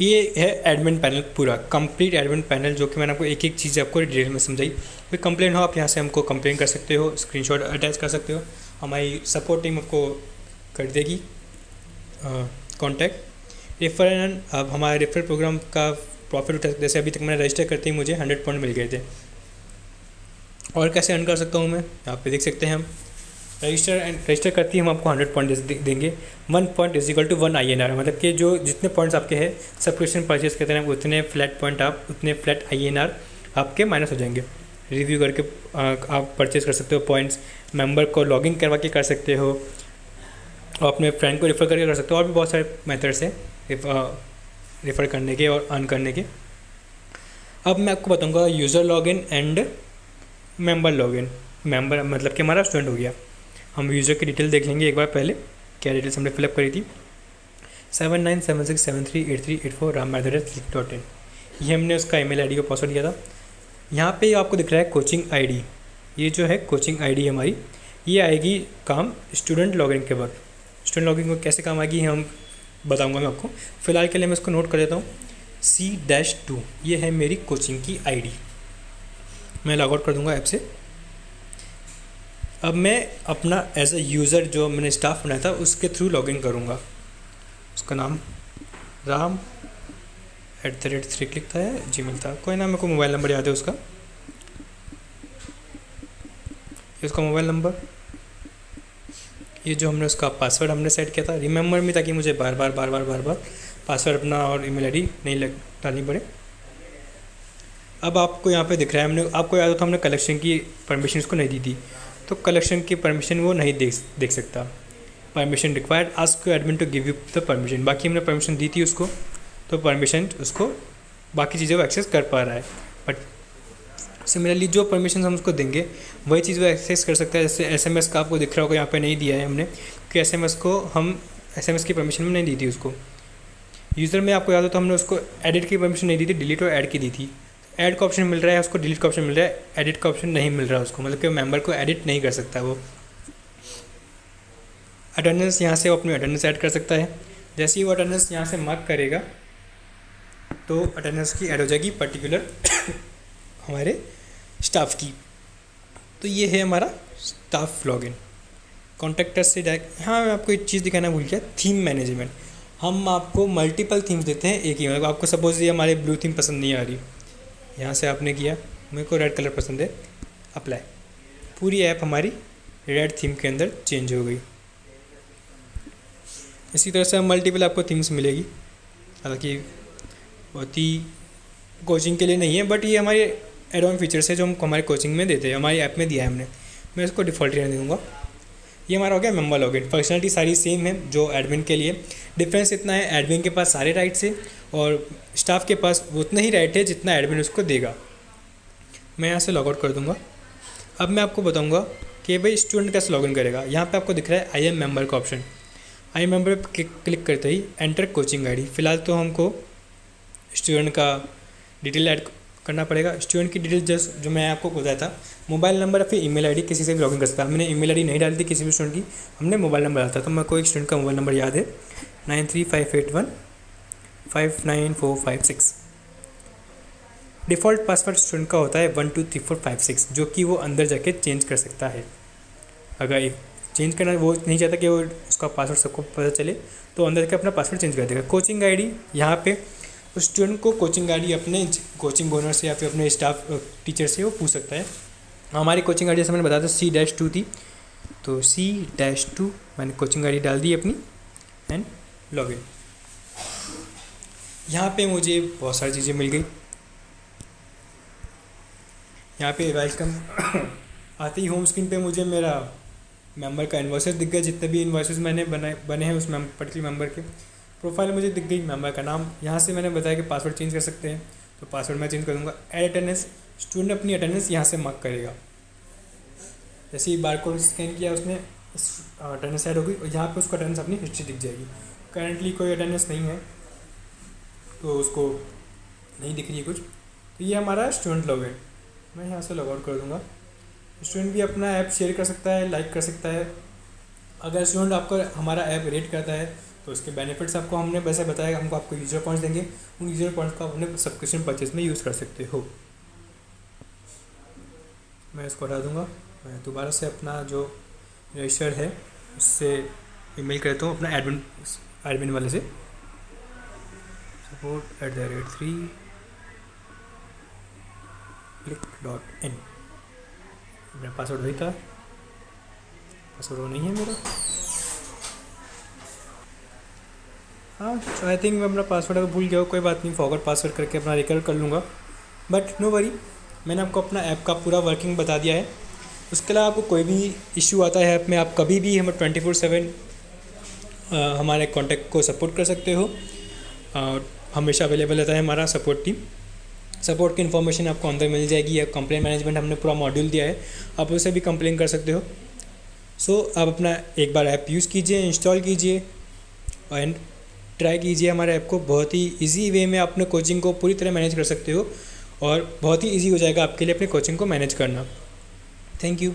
ये है एडमिन पैनल, पूरा कंप्लीट एडमिन पैनल, जो कि मैंने आपको एक एक चीज़ आपको डिटेल में समझाई। कोई कंप्लेन हो आप यहाँ से हमको कंप्लेन कर सकते हो, स्क्रीनशॉट अटैच कर सकते हो, हमारी सपोर्ट टीम आपको कर देगी कॉन्टैक्ट। रेफर एंड, अब हमारे रेफर प्रोग्राम का प्रॉफिट उठा, जैसे अभी तक मैंने रजिस्टर करते ही मुझे 100 पॉइंट मिल गए थे। और कैसे अर्न कर सकता हूँ मैं, यहाँ पे देख सकते हैं हम रजिस्टर करती हम आपको 100 पॉइंट देंगे। 1 point is equal to 1 INR, मतलब कि जो जितने पॉइंट्स आपके हैं सब्सक्रिप्शन परचेज करते हैं उतने फ्लैट पॉइंट उतने फ्लैट INR आपके माइनस हो जाएंगे। रिव्यू करके आप परचेज कर सकते हो पॉइंट्स, मेंबर को लॉगिन करवा के कर सकते हो, और अपने फ्रेंड को रेफ़र करके कर सकते हो। और भी बहुत सारे मेथड्स हैं रेफ़र करने के और अर्न करने के। अब मैं आपको बताऊँगा user login and member login. Member मतलब कि हमारा स्टूडेंट हो गया। हम यूज़र की डिटेल देख लेंगे एक बार पहले, क्या डिटेल्स हमने फिलअप करी थी। 7976738384 ram@click.in, ये हमने उसका email ID को पासवर्ड दिया था। यहाँ पे आपको दिख रहा है कोचिंग ID, ये जो है कोचिंग ID हमारी, ये आएगी काम स्टूडेंट लॉगिन के वक्त। स्टूडेंट लॉगिन को कैसे काम आएगी हम बताऊँगा मैं आपको। फ़िलहाल के लिए मैं इसको नोट कर देता हूँ। C-2 ये है मेरी कोचिंग की ID। मैं लॉग आउट कर दूँगा ऐप से। अब मैं अपना एज अ यूज़र जो मैंने स्टाफ बनाया था उसके थ्रू लॉगिन करूँगा। उसका नाम ram@3 था या Gmail था, कोई ना, मेरे को मोबाइल नंबर याद है उसका, उसका मोबाइल नंबर, ये जो हमने उसका पासवर्ड हमने सेट किया था रिमेंबर में, ताकि मुझे बार बार पासवर्ड अपना और email ID नहीं डालनी पड़े। अब आपको यहाँ पे दिख रहा है, हमने आपको याद हो तो हमने कलेक्शन की परमिशन को नहीं दी थी, तो कलेक्शन की परमिशन वो नहीं देख सकता। Permission required, ask admin to give you the permission. बाकी हमने परमिशन दी थी उसको, तो परमिशन उसको बाकी चीज़ें वो एक्सेस कर पा रहा है। बट सिमिलरली जो परमिशन हम उसको देंगे वही चीज़ वो एक्सेस कर सकता है। जैसे SMS का आपको दिख रहा होगा यहाँ पे नहीं दिया है हमने, क्योंकि SMS को हम SMS की परमिशन में नहीं दी थी उसको। यूज़र में आपको याद हो तो हमने उसको एडिट की परमिशन नहीं दी थी, डिलीट और ऐड की दी थी। ऐड का ऑप्शन मिल रहा है उसको, डिलीट का ऑप्शन मिल रहा है, एडिट का ऑप्शन नहीं मिल रहा है उसको, मतलब कि मेंबर को एडिट नहीं कर सकता वो। अटेंडेंस, यहाँ से वो अपनी अटेंडेंस ऐड कर सकता है। जैसे ही वो अटेंडेंस यहाँ से मार्क करेगा तो अटेंडेंस की ऐड हो जाएगी पर्टिकुलर हमारे स्टाफ की। तो ये है हमारा स्टाफ लॉगिन। कॉन्टैक्टर्स से डायरेक्ट, हाँ मैं आपको एक चीज़ दिखाना भूल गया, थीम मैनेजमेंट। हम आपको मल्टीपल थीम्स देते हैं एक ही, मतलब आपको सपोज ये हमारे ब्लू थीम पसंद नहीं आ रही, यहाँ से आपने किया मेरे को रेड कलर पसंद है, अप्लाई, पूरी ऐप हमारी रेड थीम के अंदर चेंज हो गई। इसी तरह से मल्टीपल आपको थीम्स मिलेगी, हालांकि बहुत ही कोचिंग के लिए नहीं है, बट ये हमारे एड ऑन फीचर्स है जो हम हमारे कोचिंग में देते हैं, हमारी ऐप में दिया है हमने। मैं इसको डिफ़ॉल्ट रहने दूँगा। ये हमारा हो गया मेंबर लॉगिन। फंक्शनलिटी सारी सेम है जो एडमिन के लिए, डिफरेंस इतना है एडमिन के पास सारे राइट्स है और स्टाफ के पास उतना ही राइट है जितना एडमिन उसको देगा। मैं यहाँ से लॉग आउट कर दूँगा। अब मैं आपको बताऊँगा कि भाई स्टूडेंट कैसे लॉगिन करेगा। यहाँ पे आपको दिख रहा है आई एम मेंबर का ऑप्शन। आई एम मेंबर पर क्लिक करते ही एंटर कोचिंग ID। फ़िलहाल तो हमको स्टूडेंट का डिटेल ऐड करना पड़ेगा। स्टूडेंट की डिटेल जस्ट जो मैं आपको बताया था, मोबाइल नंबर या फिर email ID किसी से भी लॉगिन कर सकता है। हमने email ID नहीं डाली थी किसी भी स्टूडेंट की, हमने मोबाइल नंबर डाला था। तो मेरे को एक स्टूडेंट का मोबाइल नंबर याद है 9358159456। डिफ़ॉल्ट पासवर्ड स्टूडेंट का होता है 123456, जो कि वो अंदर जाके चेंज कर सकता है। अगर चेंज करना वो नहीं चाहता कि वो उसका पासवर्ड सबको पता चले, तो अंदर जाके अपना पासवर्ड चेंज कर देगा। कोचिंग ID, यहाँ पे उस स्टूडेंट को कोचिंग ID अपने कोचिंग ओनर से या फिर अपने स्टाफ टीचर से वो पूछ सकता है। हमारी कोचिंग ID जैसे मैंने बताया था C-2 थी, तो C-2 मैंने कोचिंग ID डाल दी अपनी एंड लॉगिन। यहाँ पे मुझे बहुत सारी चीज़ें मिल गई। यहाँ पे वेलकम आते ही होम स्क्रीन पे मुझे मेरा मेंबर का इन्वॉइसेस दिख गया, जितने भी इन्वॉइसेस मैंने बने हैं उस पर्टिकुलर मेंबर के। प्रोफाइल मुझे दिख गई, मेंबर का नाम। यहाँ से मैंने बताया कि पासवर्ड चेंज कर सकते हैं, तो पासवर्ड मैं चेंज कर दूँगा। एड अटेंडेंस, स्टूडेंट अपनी अटेंडेंस यहाँ से मार्क करेगा। जैसे ही बार कोड स्कैन किया उसने, अटेंडेंस ऐड हो गई और यहाँ पे उसको अटेंडेंस अपनी हिस्ट्री दिख जाएगी। करंटली कोई अटेंडेंस नहीं है तो उसको नहीं दिख रही है कुछ, तो ये हमारा स्टूडेंट लॉग है। मैं यहाँ से लॉग आउट कर दूँगा। स्टूडेंट भी अपना ऐप शेयर कर सकता है, लाइक कर सकता है। अगर स्टूडेंट आपका हमारा ऐप रेट करता है तो उसके बेनिफिट्स आपको हमने वैसे बताया, हमको आपको यूज़र पॉइंट्स देंगे। उन यूज़र पॉइंट्स को आप अपने सब्सक्रिप्शन परचेज में यूज़ कर सकते हो। मैं इसको हटा दूँगा। मैं दोबारा से अपना जो रजिस्टर है उससे ईमेल करता हूँ, अपना एडमिन वाले से, support@3click.in। मेरा पासवर्ड वही था, पासवर्ड वो नहीं है मेरा। हाँ, तो आई थिंक मैं अपना पासवर्ड अगर भूल गया हो, कोई बात नहीं, फॉरगॉट पासवर्ड करके अपना रिकवर कर लूँगा। बट नो वरी, मैंने आपको अपना ऐप का पूरा वर्किंग बता दिया है। उसके अलावा आपको कोई भी इश्यू आता है ऐप में, आप कभी भी हमें 24/7 हमारे कॉन्टैक्ट को सपोर्ट कर सकते हो। हमेशा अवेलेबल रहता है हमारा सपोर्ट टीम। सपोर्ट की इन्फॉर्मेशन आपको अंदर मिल जाएगी, या कंप्लेन मैनेजमेंट हमने पूरा मॉड्यूल दिया है, आप उसे भी कंप्लेन कर सकते हो। सो आप अपना एक बार ऐप यूज़ कीजिए, इंस्टॉल कीजिए एंड ट्राई कीजिए हमारे ऐप को। बहुत ही इजी वे में अपने कोचिंग को पूरी तरह मैनेज कर सकते हो और बहुत ही इजी हो जाएगा आपके लिए अपने कोचिंग को मैनेज करना। Thank you.